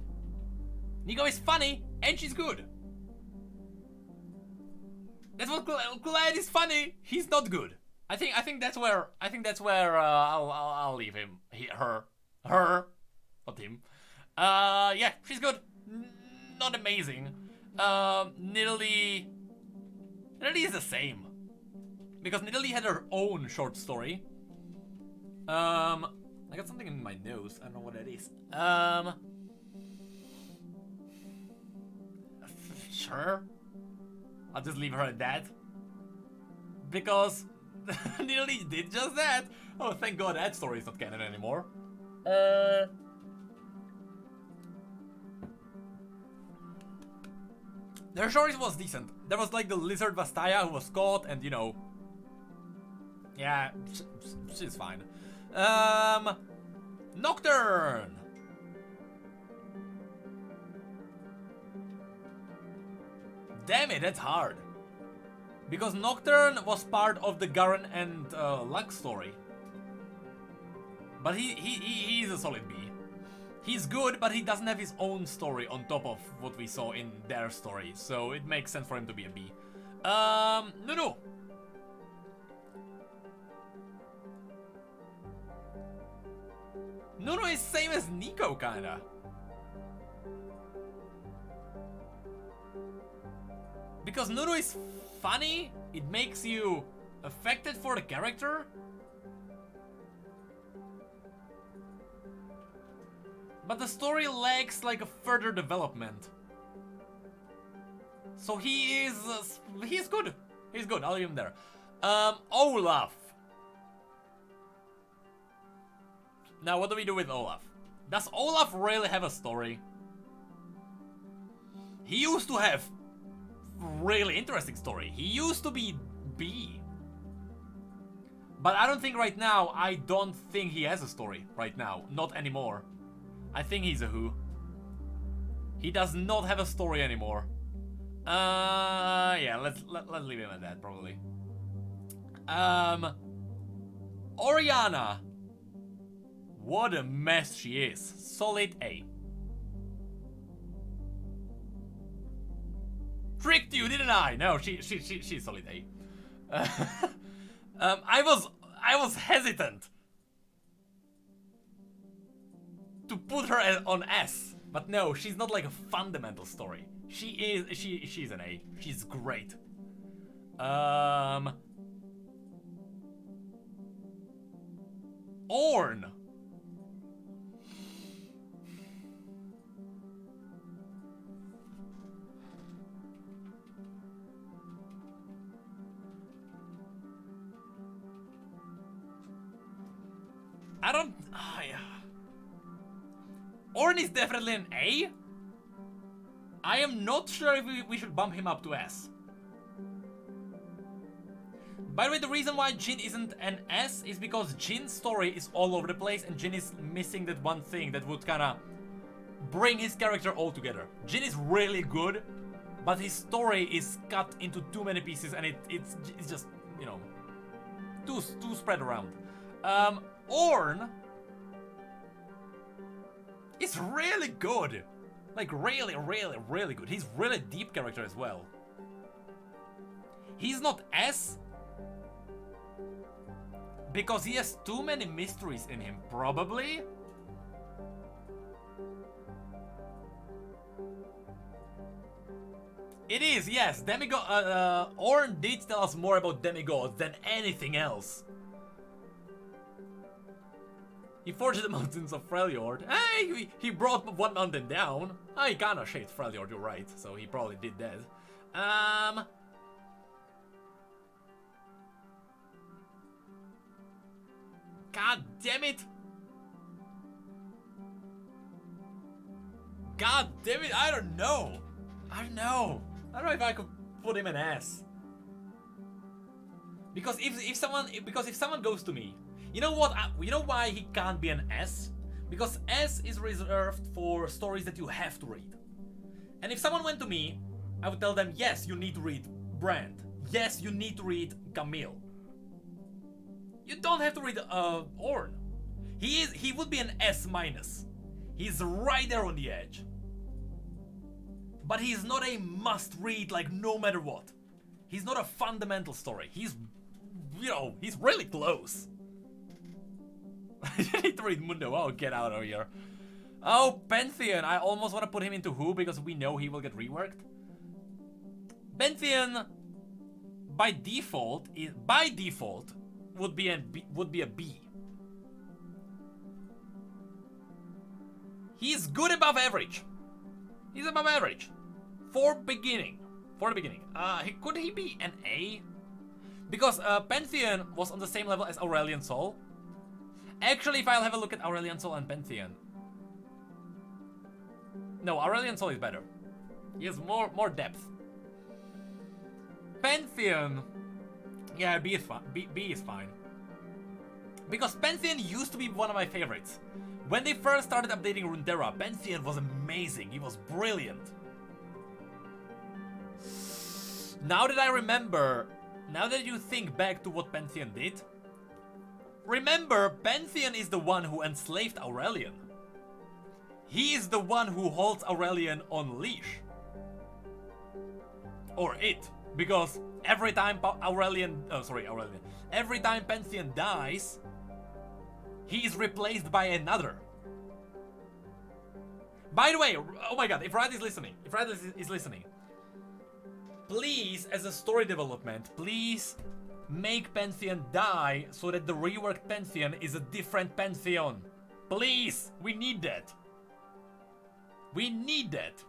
Nico is funny and she's good. That's what Glad is funny. He's not good. I think that's where I'll leave him. Her, not him. Yeah, she's good. Not amazing. Nidalee is the same, because Nidalee had her own short story. I got something in my nose. I don't know what that is. Sure. I'll just leave her at that, because Nidalee did just that. Oh, thank God that story is not canon anymore. Their story was decent. There was like the lizard Vastaya who was caught, and you know, yeah, she's fine. Nocturne. Damn it, that's hard. Because Nocturne was part of the Garen and Lux story. But he's a solid B. He's good, but he doesn't have his own story on top of what we saw in their story. So it makes sense for him to be a B. Nunu. Nunu is same as Nico, kinda. Because Nunu is funny, it makes you affected for the character. But the story lacks like a further development. So he's good. He's good, I'll leave him there. Olaf. Now what do we do with Olaf? Does Olaf really have a story? He used to have really interesting story. He used to be B. But I don't think right now, I don't think he has a story right now. Not anymore. I think he's a who. He does not have a story anymore. Yeah, let's leave him at that probably. Oriana. What a mess she is. Solid A. Tricked you, didn't I? No, she's solid A. I was hesitant to put her on S, but no, she's not like a fundamental story. She's an A. She's great. Ornn. I don't... yeah. Ornn is definitely an A. I am not sure if we should bump him up to S. By the way, the reason why Jhin isn't an S is because Jin's story is all over the place and Jhin is missing that one thing that would kinda bring his character all together. Jhin is really good, but his story is cut into too many pieces and it's just, you know, too spread around. Ornn is really good. Like really, really, really good. He's really deep character as well. He's not S, Because he has too many mysteries in him, probably. It is, yes. Demigod. Ornn did tell us more about demigods than anything else. He forged the mountains of Freljord. Hey, he brought one mountain down. He kinda shaped Freljord, you're right. So he probably did that. God damn it! God damn it! I don't know. I don't know if I could put him an S. Because if someone goes to me, you know what? You know why he can't be an S? Because S is reserved for stories that you have to read. And if someone went to me, I would tell them, yes, you need to read Brand. Yes, you need to read Camille. You don't have to read Ornn. He would be an S minus. He's right there on the edge. But he's not a must-read, like, no matter what. He's not a fundamental story. He's, you know, he's really close. You need to read Mundo. Oh, get out of here. Oh, Pantheon. I almost want to put him into Who because we know he will get reworked. Pantheon, by default, would be a B. He's good above average. He's above average. For the beginning. Could he be an A? Because Pantheon was on the same level as Aurelion Sol. Actually, if I'll have a look at Aurelion Sol and Pantheon. No, Aurelion Sol is better. He has more depth. Pantheon. Yeah, B is fine. B is fine. Because Pantheon used to be one of my favorites. When they first started updating Runeterra, Pantheon was amazing. He was brilliant. Now that I remember, now that you think back to what Pantheon did, remember, Pantheon is the one who enslaved Aurelion. He is the one who holds Aurelion on leash. Or it. Because every time every time Pantheon dies, he is replaced by another. By the way, oh my god, if Rad is listening, please, as a story development, please make Pantheon die so that the reworked Pantheon is a different Pantheon. Please, we need that. We need that.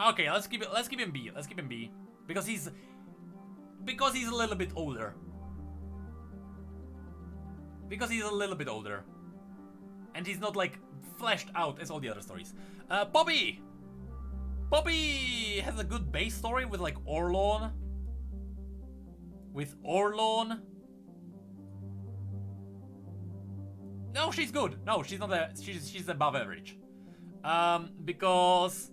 Okay, let's keep him B. Let's keep him B because he's a little bit older. Because he's a little bit older. And he's not like fleshed out as all the other stories. Poppy! Poppy has a good base story with like Orlon. No, she's good. No, she's not she's above average. Because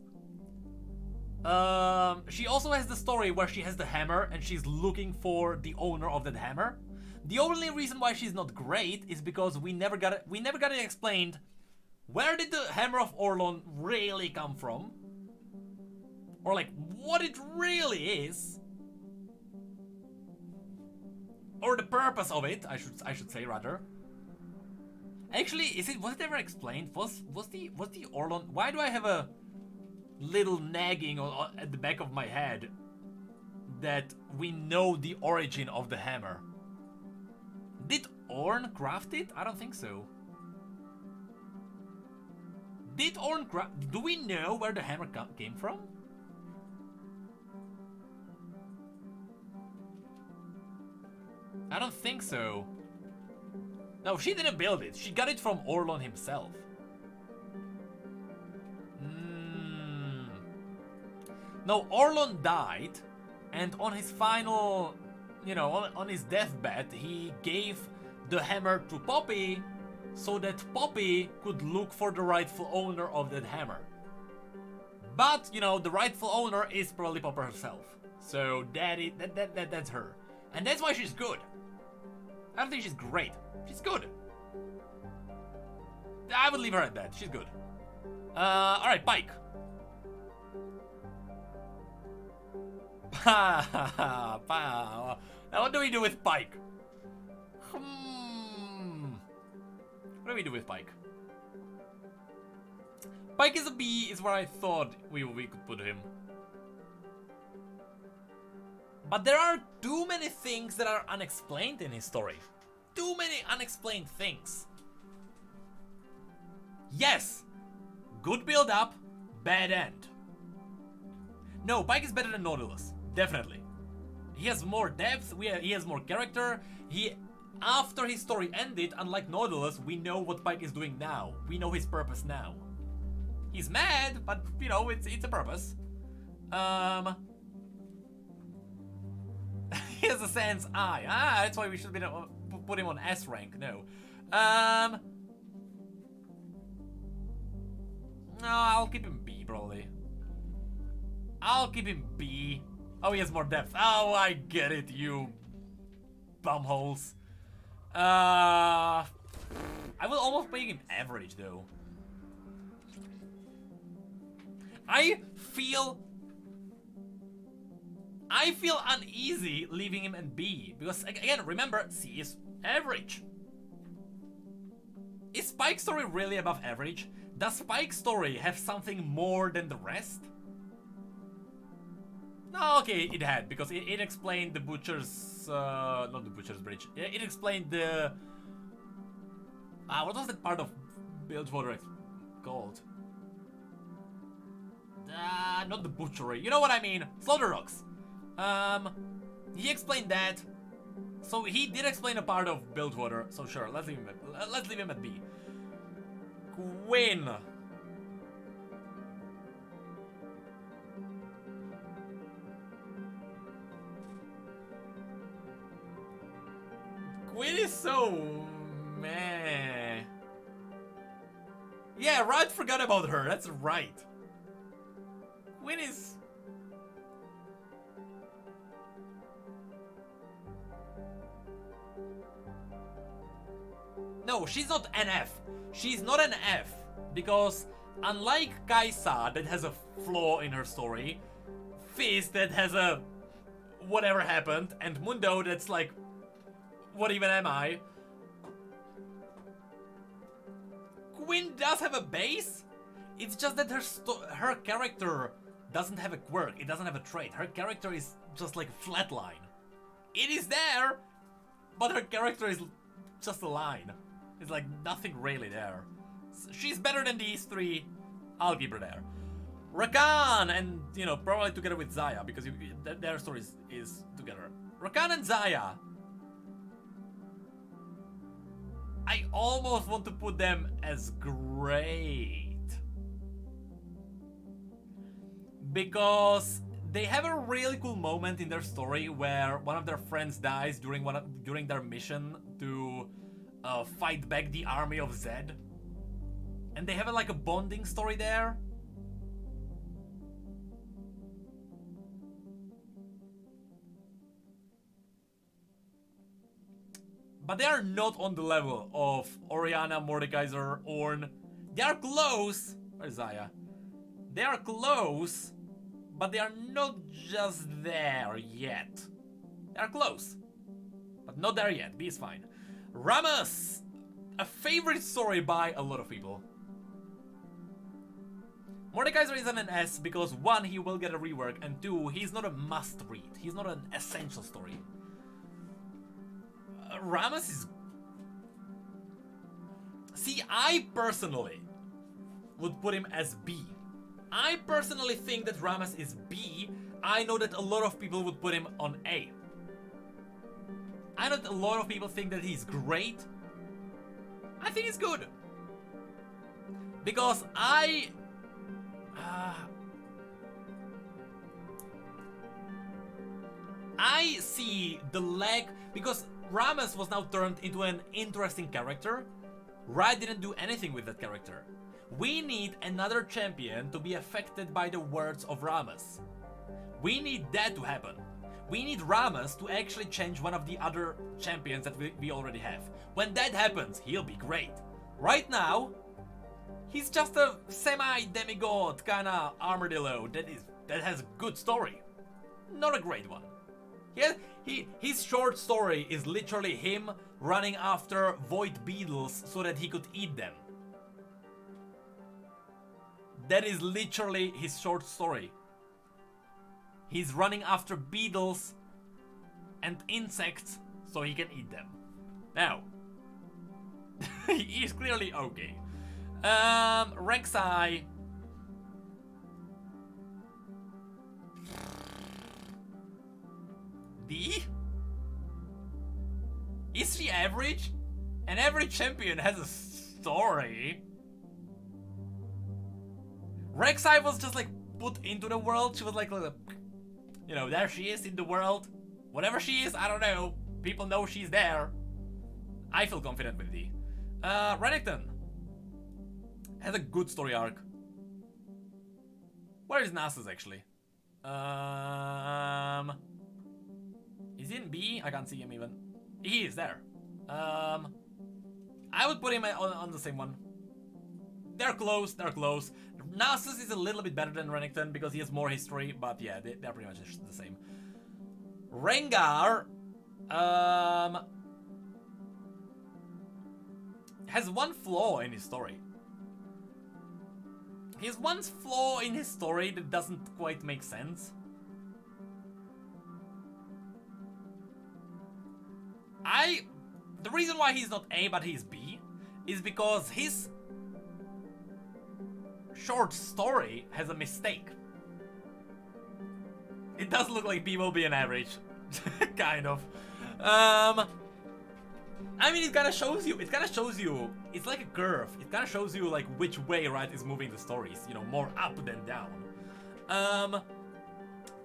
she also has the story where she has the hammer and she's looking for the owner of that hammer. The only reason why she's not great is because we never got it explained. Where did the hammer of Orlon really come from? Or like what it really is? Or the purpose of it, I should say rather. Actually, was it ever explained? Was the Orlon? Why do I have a little nagging at the back of my head that we know the origin of the hammer? Did Ornn craft it? I don't think so. Did Ornn craft? Do we know where the hammer came from? I don't think so. No, she didn't build it. She got it from Orlon himself. No, Orlon died, and on his final, on his deathbed, he gave the hammer to Poppy so that Poppy could look for the rightful owner of that hammer. But, the rightful owner is probably Poppy herself. So that's her. And that's why she's good. I don't think she's great. She's good. I would leave her at that. She's good. Alright, Pike. Now what do we do with Pike? What do we do with Pike? Pike is a B, is where I thought we could put him. But there are too many things that are unexplained in his story. Too many unexplained things. Yes! Good build up, bad end. No, Pike is better than Nautilus. Definitely. He has more depth, he has more character. After his story ended, unlike Nautilus, we know what Pike is doing now. We know his purpose now. He's mad, but you know, it's a purpose. He has a Sans eye. That's why we should be put him on S rank. No. No, I'll keep him B probably. I'll keep him B. Oh, he has more depth. Oh, I get it, you bumholes. I will almost make him average though. I feel uneasy leaving him in B because again, remember, C is average. Is Spike's story really above average? Does Spike's story have something more than the rest? No, okay, it had, because it explained the Butcher's, not the Butcher's Bridge. It explained the, what was that part of Bilgewater called? Not the Butchery, you know what I mean, Slaughter Rocks. He explained that, so he did explain a part of Bilgewater, so sure, let's leave him at B. Quinn. Quinn is so meh. Yeah, right, forgot about her. That's right. Quinn is... No, she's not an F. She's not an F. Because unlike Kaisa that has a flaw in her story, Fizz that has a whatever happened, and Mundo that's like, what even am I? Quinn does have a base. It's just that her character doesn't have a quirk. It doesn't have a trait. Her character is just like a flat line. It is there, but her character is just a line. It's like nothing really there. She's better than these three. I'll keep her there. Rakan, and you know, probably together with Xayah, because their story is together. Rakan and Xayah. I almost want to put them as great. Because they have a really cool moment in their story where one of their friends dies during their mission to fight back the army of Zed. And they have like a bonding story there. But they are not on the level of Orianna, Mordekaiser, Ornn. They are close. Where's Xayah? They are close, but they are not just there yet. They are close, but not there yet. B is fine. Rammus, a favorite story by a lot of people. Mordekaiser is an S because 1, he will get a rework, and 2, he's not a must-read. He's not an essential story. Rammus is... See, I personally would put him as B. I personally think that Rammus is B. I know that a lot of people would put him on A. I know that a lot of people think that he's great. I think he's good. Because I see the lag, because Rammus was now turned into an interesting character. Riot didn't do anything with that character. We need another champion to be affected by the words of Rammus. We need that to happen. We need Rammus to actually change one of the other champions that we already have. When that happens, he'll be great. Right now, he's just a semi-demigod kind of armadillo that has a good story. not a great one. His short story is literally him running after void beetles so that he could eat them. That is literally his short story. He's running after beetles and insects so he can eat them. Now, he's clearly okay. Rek'Sai. D? Is she average? An average champion has a story. Rek'Sai was just like put into the world. She was like, you know, there she is in the world. Whatever she is, I don't know. People know she's there. I feel confident with D. Renekton has a good story arc. Where is Nasus actually? Is he in B? I can't see him even. He is there. I would put him on the same one. They're close, they're close. Nasus is a little bit better than Renekton because he has more history, but yeah, they're pretty much the same. Rengar has one flaw in his story. He has one flaw in his story that doesn't quite make sense. The reason why he's not A but he's B is because his short story has a mistake. It does look like B will be an average. Kind of. I mean, it kind of shows you, it's like a curve. It kind of shows you like which way, right, is moving the stories, you know, more up than down.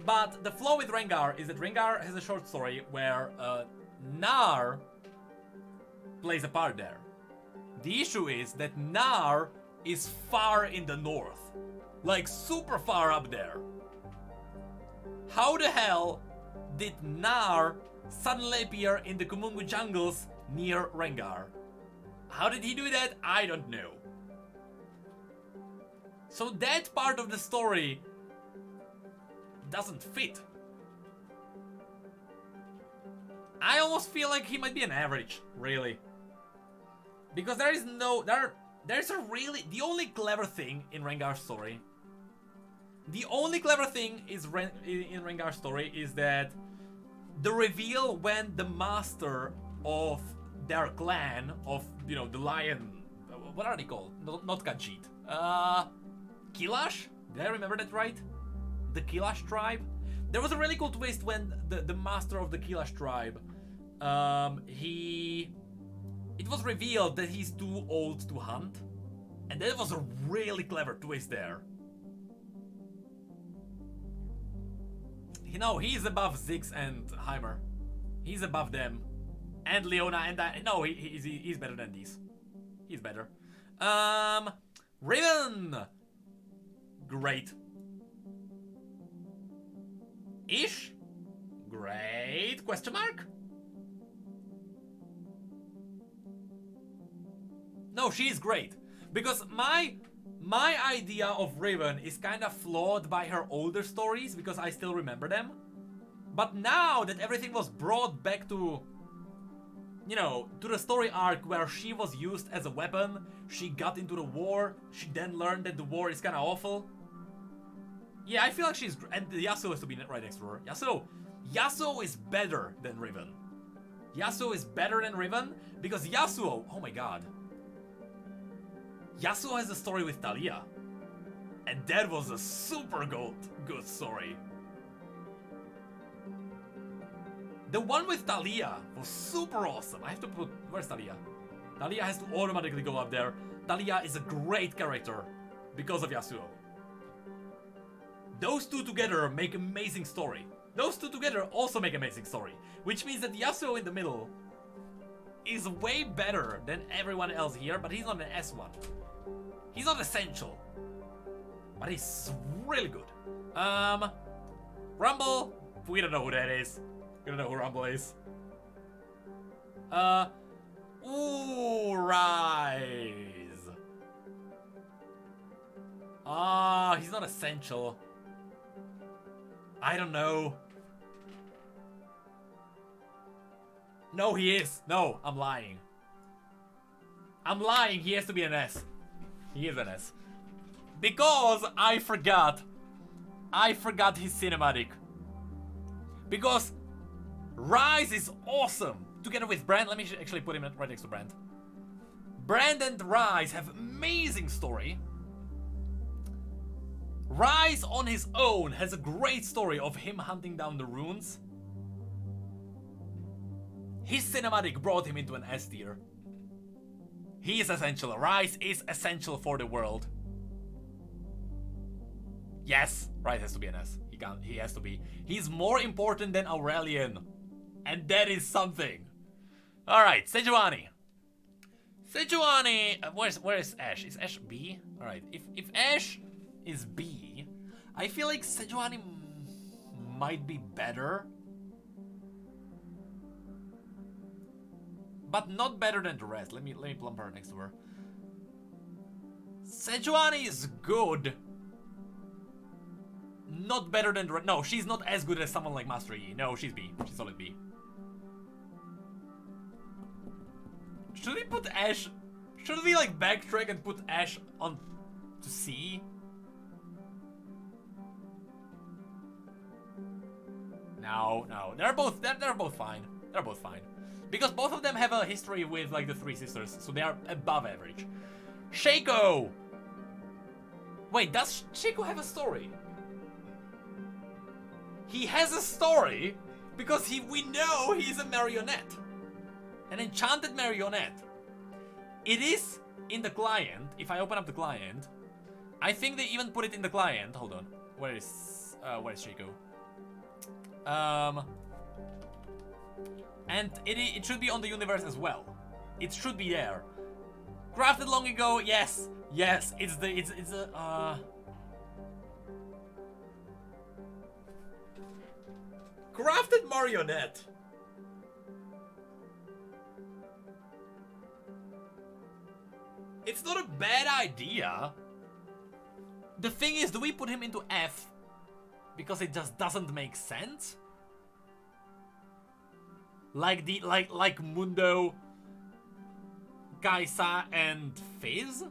But the flaw with Rengar is that Rengar has a short story where Gnar plays a part there. The issue is that Gnar is far in the north, like super far up there. How the hell did Gnar suddenly appear in the Kumungu jungles near Rengar? How did he do that? I don't know. So that part of the story doesn't fit. I almost feel like he might be an average, really. Because there is no... There's a really... The only clever thing in Rengar's story... The only clever thing is in Rengar's story is that the reveal when the master of their clan, of, you know, the lion... What are they called? Not Khajiit. Kilash? Did I remember that right? The Kilash tribe? There was a really cool twist when the master of the Kilash tribe, it was revealed that he's too old to hunt. And that was a really clever twist there. You know, he's above Ziggs and Heimer. He's above them. And Leona and no, he's better than these. He's better. Riven! Great. Ish? Great? Question mark? No, she's great. Because my idea of Riven is kind of flawed by her older stories, because I still remember them. But now that everything was brought back to, you know, to the story arc where she was used as a weapon, she got into the war, she then learned that the war is kind of awful. Yeah, I feel like she's... And Yasuo has to be right next to her. Yasuo is better than Riven. Yasuo is better than Riven because Yasuo... Oh my god. Yasuo has a story with Talia. And that was a super good story. The one with Talia was super awesome. I have to put... Where's Talia? Talia has to automatically go up there. Talia is a great character because of Yasuo. Those two together make amazing story. Those two together also make amazing story. Which means that Yasuo in the middle is way better than everyone else here, but he's not an S1. He's not essential. But he's really good. Rumble. We don't know who that is. We don't know who Rumble is. Ooh, Rise. He's not essential. I don't know. No, he is. No, I'm lying. I'm lying. He has to be an S. He is an S. Because I forgot. I forgot his cinematic. Because Rise is awesome. Together with Brand. Let me actually put him right next to Brand. Brand and Rise have amazing story. Rise on his own has a great story of him hunting down the runes. His cinematic brought him into an S tier. He is essential. Rise is essential for the world. Yes, Rise has to be an S. He has to be. He's more important than Aurelion. And that is something. Alright, Sejuani. Sejuani, where is Ashe? Is Ashe B? Alright, if Ashe is B, I feel like Sejuani might be better. But not better than the rest. Let me plump her next to her. Sejuani is good. Not better than the rest. No, she's not as good as someone like Master Yi. No, she's B. She's solid B. Should we put Ashe? Should we like backtrack and put Ashe on to C? No. They're both fine. They're both fine. Because both of them have a history with like the three sisters, so they are above average. Shaco! Wait, does Shaco have a story? He has a story because we know he's a marionette. An enchanted marionette. It is in the client. If I open up the client, I think they even put it in the client. Hold on. Where is Shaco? And it should be on the universe as well. It should be there. Crafted long ago, yes. It's a crafted marionette. It's not a bad idea. The thing is, do we put him into F because it just doesn't make sense? Like Mundo, Kaisa, and Fizz?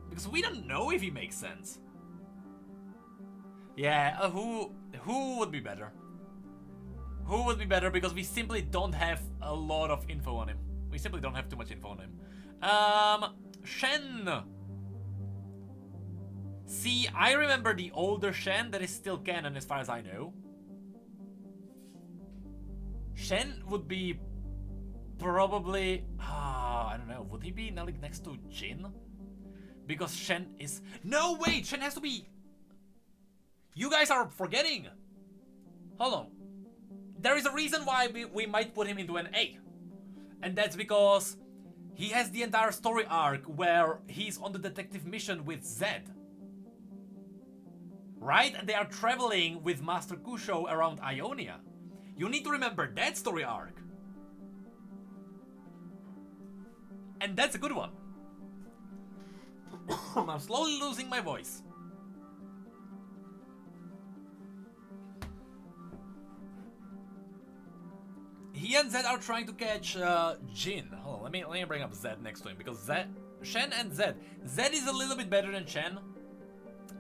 Because we don't know if he makes sense. Yeah, who would be better? Who would be better? Because we simply don't have a lot of info on him. We simply don't have too much info on him. Shen. See, I remember the older Shen that is still canon as far as I know. Shen would be probably... I don't know. Would he be next to Jin? Because Shen is... No, wait! Shen has to be... You guys are forgetting! Hold on. There is a reason why we might put him into an A. And that's because he has the entire story arc where he's on the detective mission with Zed. Right? And they are traveling with Master Kusho around Ionia. You need to remember that story arc. And that's a good one. I'm slowly losing my voice. He and Zed are trying to catch Jin. Hold on, let me bring up Zed next to him because Shen and Zed. Zed is a little bit better than Shen,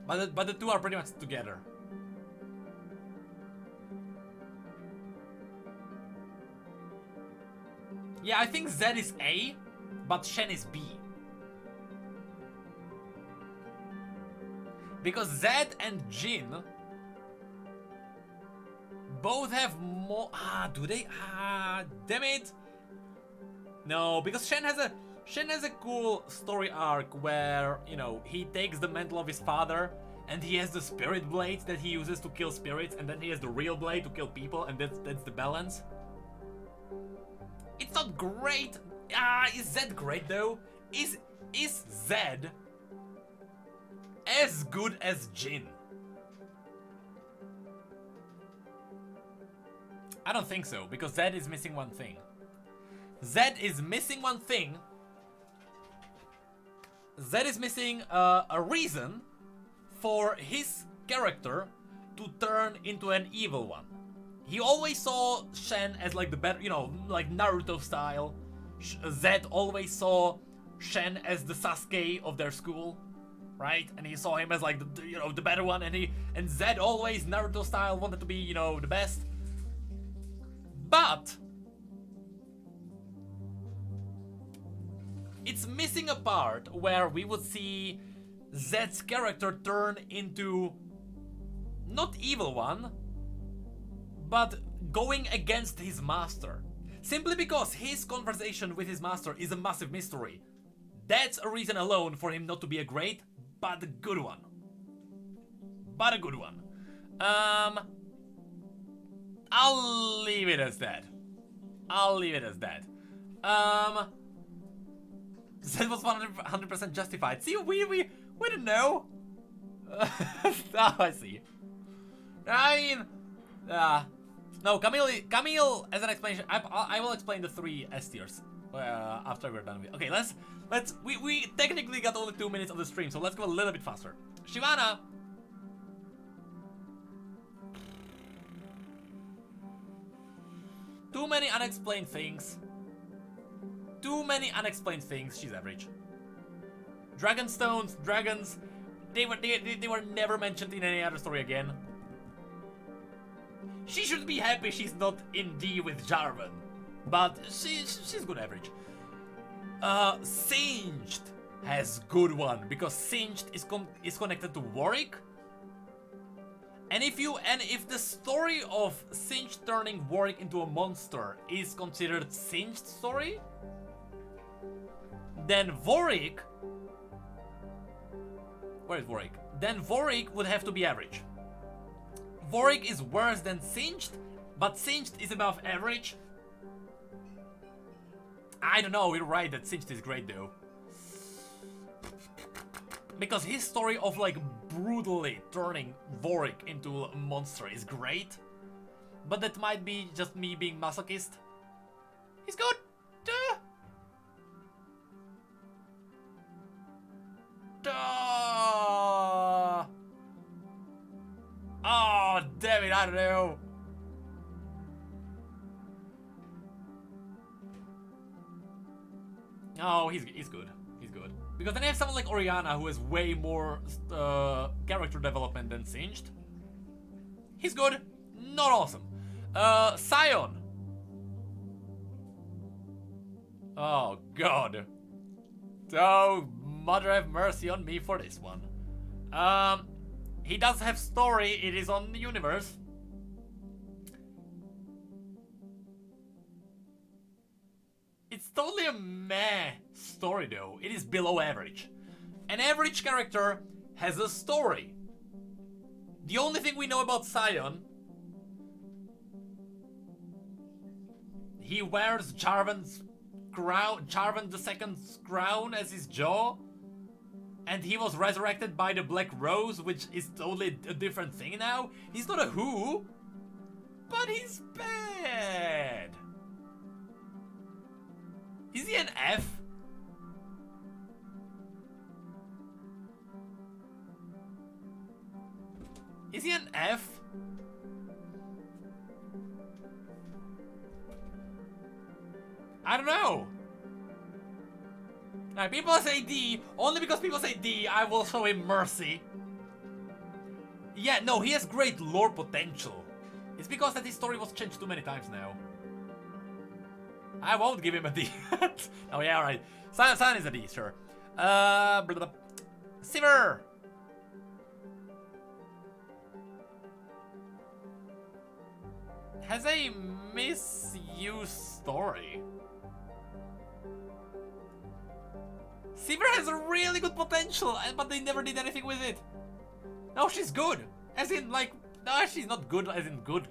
but the two are pretty much together. Yeah, I think Zed is A, but Shen is B. Because Zed and Jin both have more... do they? Damn it. No, because Shen has a cool story arc where, you know, he takes the mantle of his father and he has the spirit blade that he uses to kill spirits, and then he has the real blade to kill people, and that's the balance. It's not great. Is Zed great though? Is Zed as good as Jin? I don't think so, because Zed is missing one thing. Zed is missing one thing. Zed is missing a reason for his character to turn into an evil one. He always saw Shen as like the better, you know, like Naruto style. Zed always saw Shen as the Sasuke of their school, right? And he saw him as like the, you know, the better one, and Zed always Naruto style wanted to be, you know, the best. But it's missing a part where we would see Zed's character turn into not evil one, but going against his master. Simply because his conversation with his master is a massive mystery. That's a reason alone for him not to be a great, but a good one. But a good one. I'll leave it as that. I'll leave it as that. That was 100% justified. See, we didn't know. Oh, I see. I mean, no, Camille, as an explanation, I will explain the 3 S tiers after we're done with. Okay, we technically got only 2 minutes of the stream, so let's go a little bit faster. Shyvana. Too many unexplained things. Too many unexplained things. She's average. Dragonstones, dragons, they were never mentioned in any other story again. She should be happy she's not in D with Jarvan, but she's good average. Singed has good one because Singed is connected to Warwick. And if the story of Singed turning Warwick into a monster is considered Singed story, then Warwick, where is Warwick? Then Warwick would have to be average. Warwick is worse than Singed, but Singed is above average. I don't know, you're right that Singed is great though. Because his story of like brutally turning Warwick into a monster is great. But that might be just me being masochist. He's good. Duh. Oh, damn it, I don't know. Oh, he's good. He's good. Because then you have someone like Orianna who has way more character development than Singed. He's good. Not awesome. Sion. Oh, God. Oh, mother have mercy on me for this one. He does have story, it is on the universe. It's totally a meh story though, it is below average. An average character has a story. The only thing we know about Sion, he wears Jarvan's crown, Jarvan II's crown as his jaw. And he was resurrected by the Black Rose, which is totally a different thing now. He's not a who, but he's bad. Is he an F? Is he an F? I don't know. Now, people say D, only because people say D, I will show him mercy. Yeah, no, he has great lore potential. It's because that his story was changed too many times now. I won't give him a D. Oh yeah, alright. Sion is a D, sure. Sivir! Has a misused story. Sivir has a really good potential, but they never did anything with it. No, she's good. As in, like, no, she's not good as in good.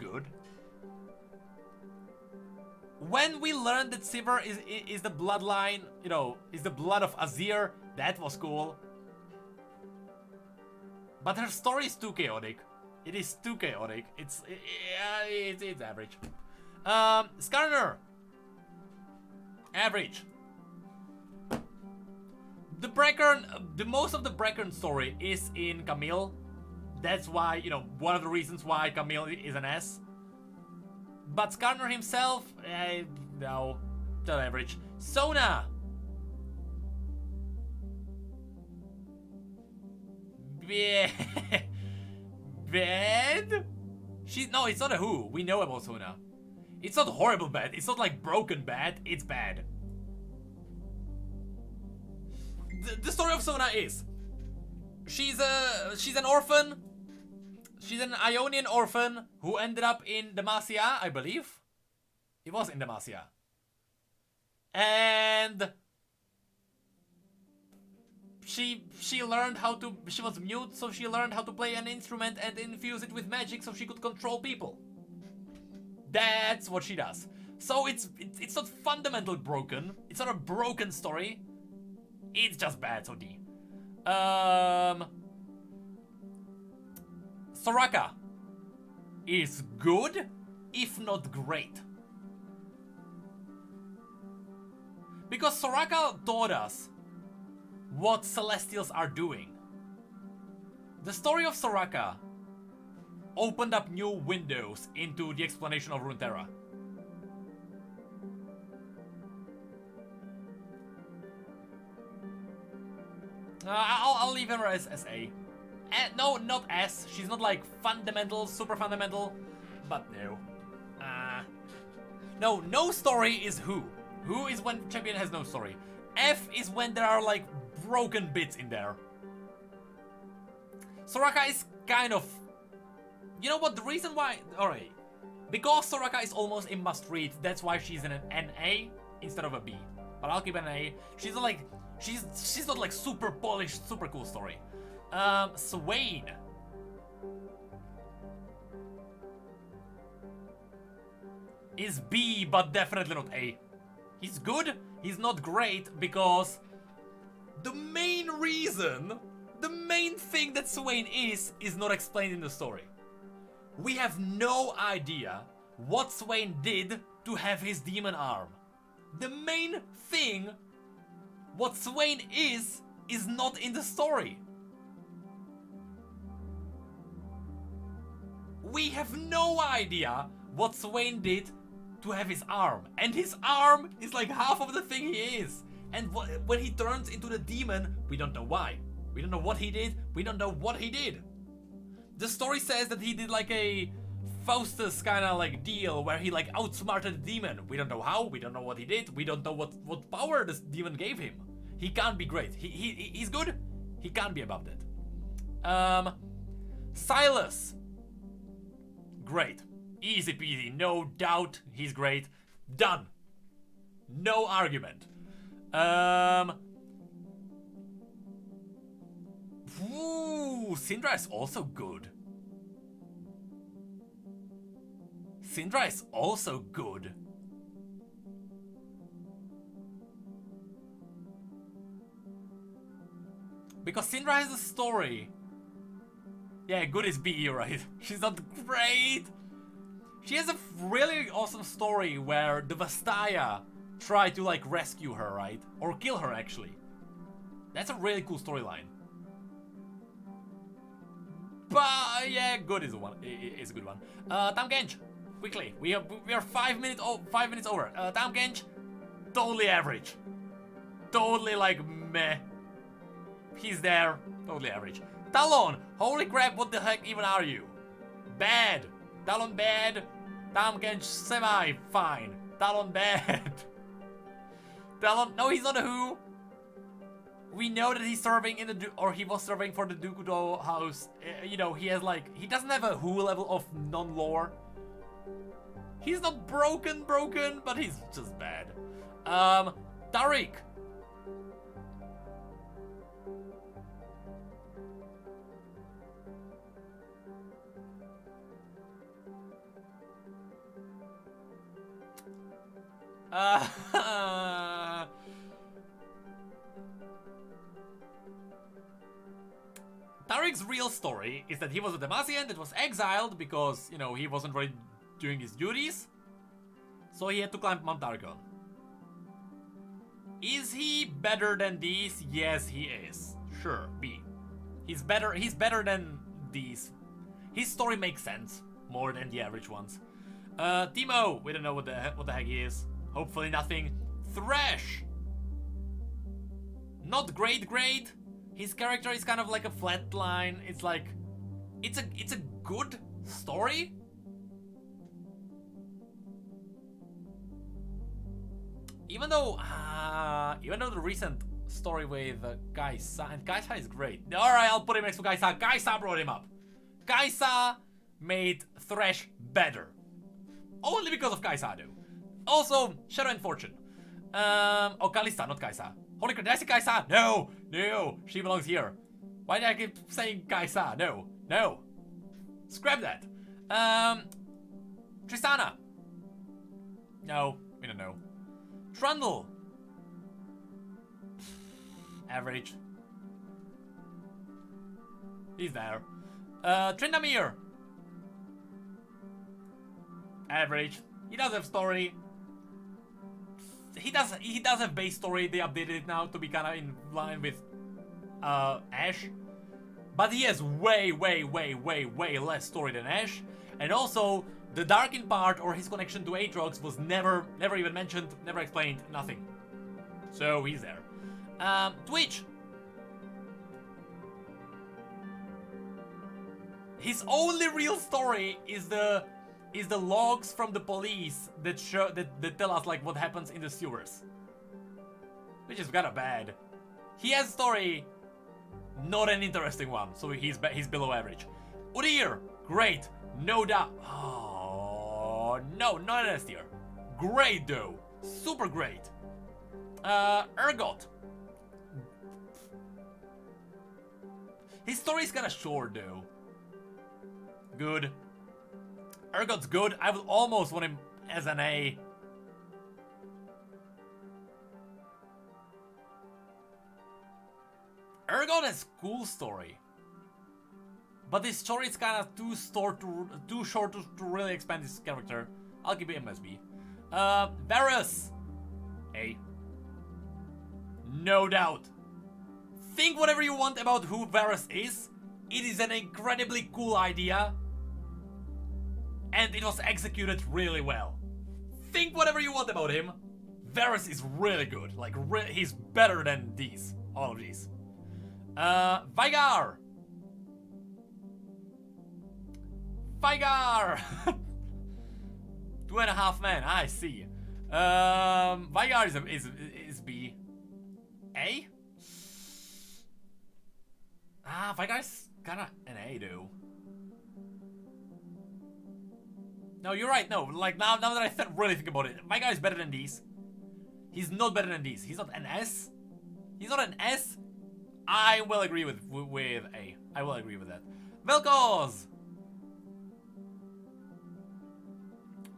When we learned that Sivir is the bloodline, you know, is the blood of Azir, that was cool. But her story is too chaotic. It is too chaotic. It's average. Skarner. Average. The Brackern, the most of the Brackern story is in Camille. That's why, you know, one of the reasons why Camille is an S. But Skarner himself, no, not average. Sona. Bad? No, it's not a who. We know about Sona. It's not horrible bad. It's not like broken bad. It's bad. The story of Sona is she's an orphan. She's an Ionian orphan who ended up in Demacia, I believe. It was in Demacia. And she learned how to, she was mute, so she learned how to play an instrument and infuse it with magic so she could control people. That's what she does. So it's not fundamentally broken. It's not a broken story. It's just bad, so D. Soraka is good, if not great. Because Soraka taught us what Celestials are doing. The story of Soraka opened up new windows into the explanation of Runeterra. I'll leave her as A. No, not S. She's not like fundamental, super fundamental, but no. No story is who. Who is when champion has no story. F is when there are like broken bits in there. Soraka is kind of... You know what, the reason why... Alright. Because Soraka is almost a must-read, that's why she's in an A instead of a B. But I'll keep an A. She's not like... She's not like super polished, super cool story. Swain. Is B, but definitely not A. He's good, he's not great, because the main reason, the main thing that Swain is not explained in the story. We have no idea what Swain did to have his demon arm. The main thing, what Swain is not in the story. We have no idea what Swain did to have his arm. And his arm is like half of the thing he is. And when he turns into the demon, we don't know why. We don't know what he did. We don't know what he did. The story says that he did like a Faustus kind of like deal where he like outsmarted the demon. We don't know how. We don't know what he did. We don't know what power this demon gave him. He can't be great. He's good. He can't be above that. Silas. Great. Easy peasy. No doubt. He's great. Done. No argument. Syndra is also good. Syndra is also good. Because Syndra has a story. Yeah, good is B, you're right. She's not great. She has a really awesome story where the Vastaya try to like rescue her, right? Or kill her, actually. That's a really cool storyline. But yeah, good is one. Is a good one. Tahm Kench, quickly. We are 5 minutes over. Tahm Kench, totally average. Totally like meh. He's there, totally average. Talon, holy crap, what the heck even are you? Bad. Talon bad. Tahm Kench semi fine. Talon bad. Talon, no, he's not a who. We know that he's serving in the he was serving for the Dukudo house. You know, he has like, he doesn't have a who level of non-lore. He's not broken, but he's just bad. Tariq. Tariq's real story is that he was a Demacian that was exiled because, you know, he wasn't really doing his duties. So he had to climb Mount Argon. Is he better than these? Yes, he is. Sure, B. He's better than these. His story makes sense more than the average ones. Timo, we don't know what the heck he is. Hopefully nothing. Thresh. Not great. His character is kind of like a flat line. It's like, it's a good story. Even though the recent story with Kaisa, and Kaisa is great. Alright, I'll put him next to Kaisa. Kaisa brought him up. Kaisa made Thresh better. Only because of Kaisa, though. Also, Shadow and Fortune. Oh, Kalista, not Kaisa. Holy crap, did I say Kaisa? No, she belongs here. Why did I keep saying Kaisa? No. Scrap that. Tristana. No, we don't know. Trundle. Average. He's there. Tryndamere. Average. He does have story. He does have base story. They updated it now to be kind of in line with Ashe. But he has way less story than Ashe. And also, the Darkin part or his connection to Aatrox was never even mentioned, never explained, nothing. So he's there. Twitch. His only real story is the logs from the police that tell us like what happens in the sewers, which is kind of bad. He has a story, not an interesting one, so he's below average. Udyr, great, no doubt. Oh no, not an S tier. Great though, super great. Urgot. His story is kind of short though. Good. Urgot's good. I would almost want him as an A. Urgot has cool story, but his story is kind of too short to really expand his character. I'll give him as B. Varus, A. No doubt. Think whatever you want about who Varus is. It is an incredibly cool idea. And it was executed really well. Think whatever you want about him. Varus is really good. Like, he's better than these. All of these. Veigar! 2.5 man, I see. Veigar is B. A? Veigar is kinda an A though. No, you're right, no. Like, now that I really think about it, Veigar is better than these. He's not better than these. He's not an S. He's not an S. I will agree with A. I will agree with that. Vel'Koz!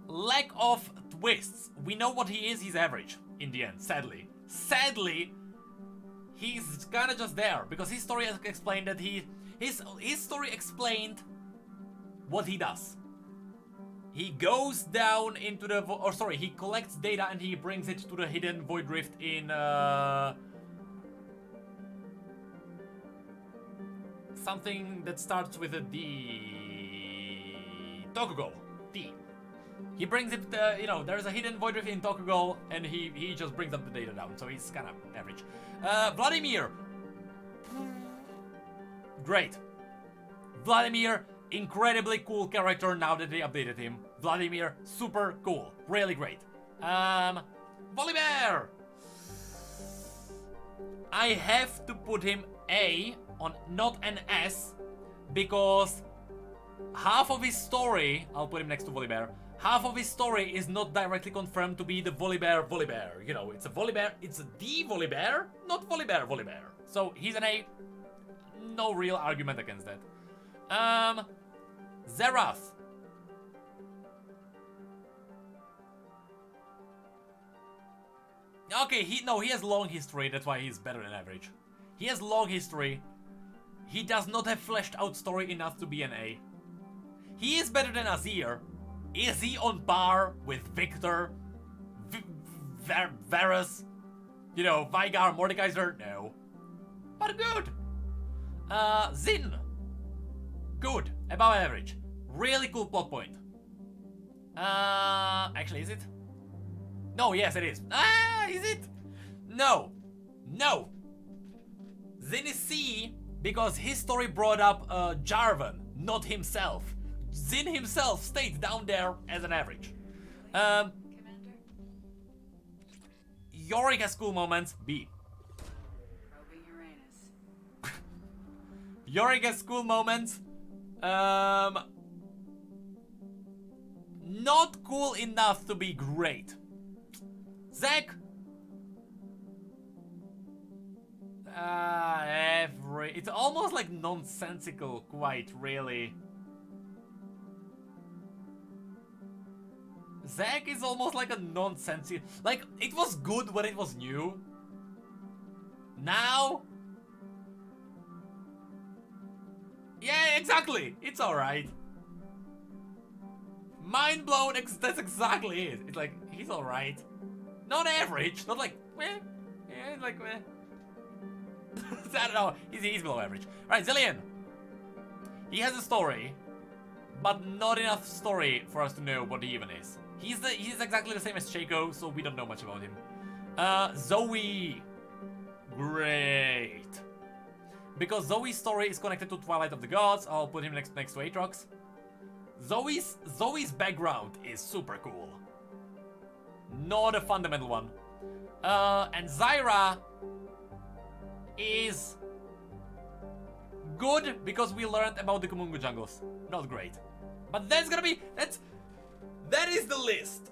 Lack of twists. We know what he is. He's average in the end, sadly. Sadly, he's kind of just there because his story has explained that his story explained what he does. He goes down into the he collects data and he brings it to the hidden void rift in something that starts with a D. Tokugo. D. He brings it, there's a hidden void rift in Tokugo, and he just brings up the data down, so he's kind of average. Vladimir. Great. Vladimir, incredibly cool character now that they updated him. Vladimir, super cool. Really great. Volibear. I have to put him A on not an S, because half of his story, I'll put him next to Volibear, half of his story is not directly confirmed to be the Volibear. You know, it's a Volibear, it's a D Volibear, not Volibear. So he's an A. No real argument against that. Xerath. Okay, he has long history, that's why he's better than average. He has long history. He does not have fleshed out story enough to be an A. He is better than Azir. Is he on par with Victor? Varus? You know, Veigar, Mordekaiser? No. But good. Xin. Good. Above average. Really cool plot point. Actually, is it? No, yes, it is. Is it? No. No. Zin is C because his story brought up Jarvan, not himself. Zin himself stayed down there as an average. Commander? Yorick has cool moments. B. Probing Uranus. Yorick has cool moments. Not cool enough to be great. Zach. It's almost like nonsensical, quite really. Zach is almost like a nonsensical. Like, it was good when it was new. Now. Yeah, exactly. It's alright. Mind blown, that's exactly it. It's like, he's alright. Not average, not like, meh. Yeah, like, meh. I don't know, he's below average. Alright, Zillion. He has a story, but not enough story for us to know what he even is. He's exactly the same as Shaco, so we don't know much about him. Zoe. Great. Because Zoe's story is connected to Twilight of the Gods, I'll put him next to Aatrox. Zoe's background is super cool. Not a fundamental one. And Zyra is good because we learned about the Kumungu jungles. Not great. But that's gonna be... That is the list.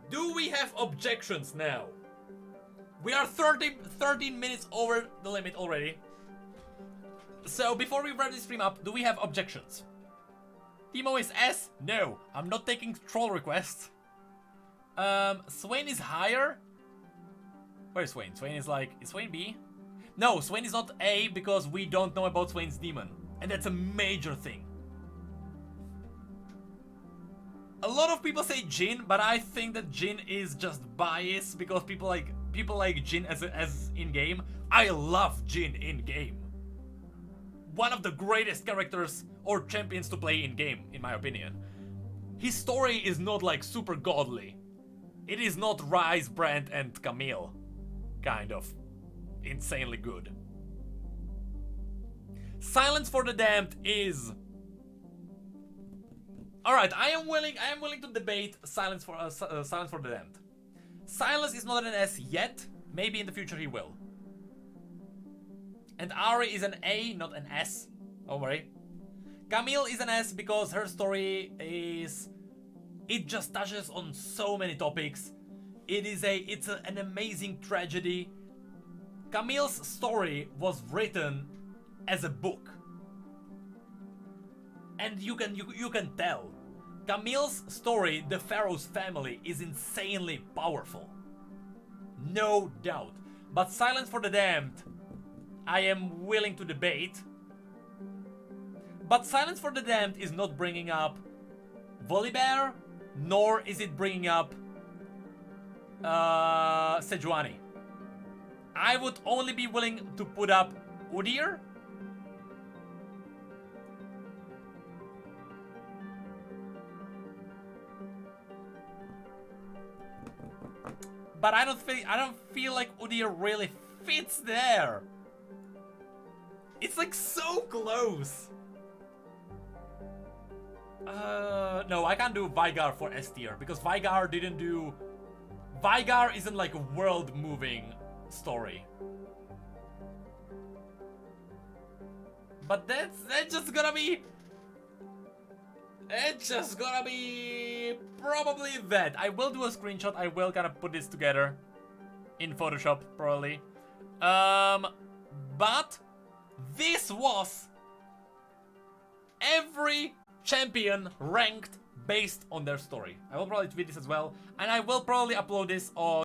Do we have objections now? We are 13 minutes over the limit already. So before we wrap this stream up, do we have objections? Timo is S? No, I'm not taking troll requests. Swain is higher? Where's Swain? Swain is like... Is Swain B? No, Swain is not A because we don't know about Swain's demon. And that's a major thing. A lot of people say Jhin, but I think that Jhin is just biased because people like Jhin as in-game. I love Jhin in-game. One of the greatest characters or champions to play in-game, in my opinion. His story is not like super godly. It is not Ryze, Brand, and Camille. Kind of insanely good. Silence for the Damned is... Alright, I am willing to debate Silence for the Damned. Silence is not an S yet. Maybe in the future he will. And Ari is an A, not an S. Don't worry. Camille is an S because her story is... It just touches on so many topics. It's an amazing tragedy. Camille's story was written as a book. And you can tell. Camille's story, the Pharaoh's family, is insanely powerful. No doubt. But Silence for the Damned, I am willing to debate. But Silence for the Damned is not bringing up Volibear, nor is it bringing up Sejuani. I would only be willing to put up Udyr. But I don't feel like Udyr really fits there. It's like so close. No, I can't do Veigar for S tier because Veigar isn't like a world-moving story. But that's just gonna be... It's just gonna be probably that. I will do a screenshot. I will kind of put this together in Photoshop, probably. But this was every champion ranked based on their story. I will probably tweet this as well, and I will probably upload this on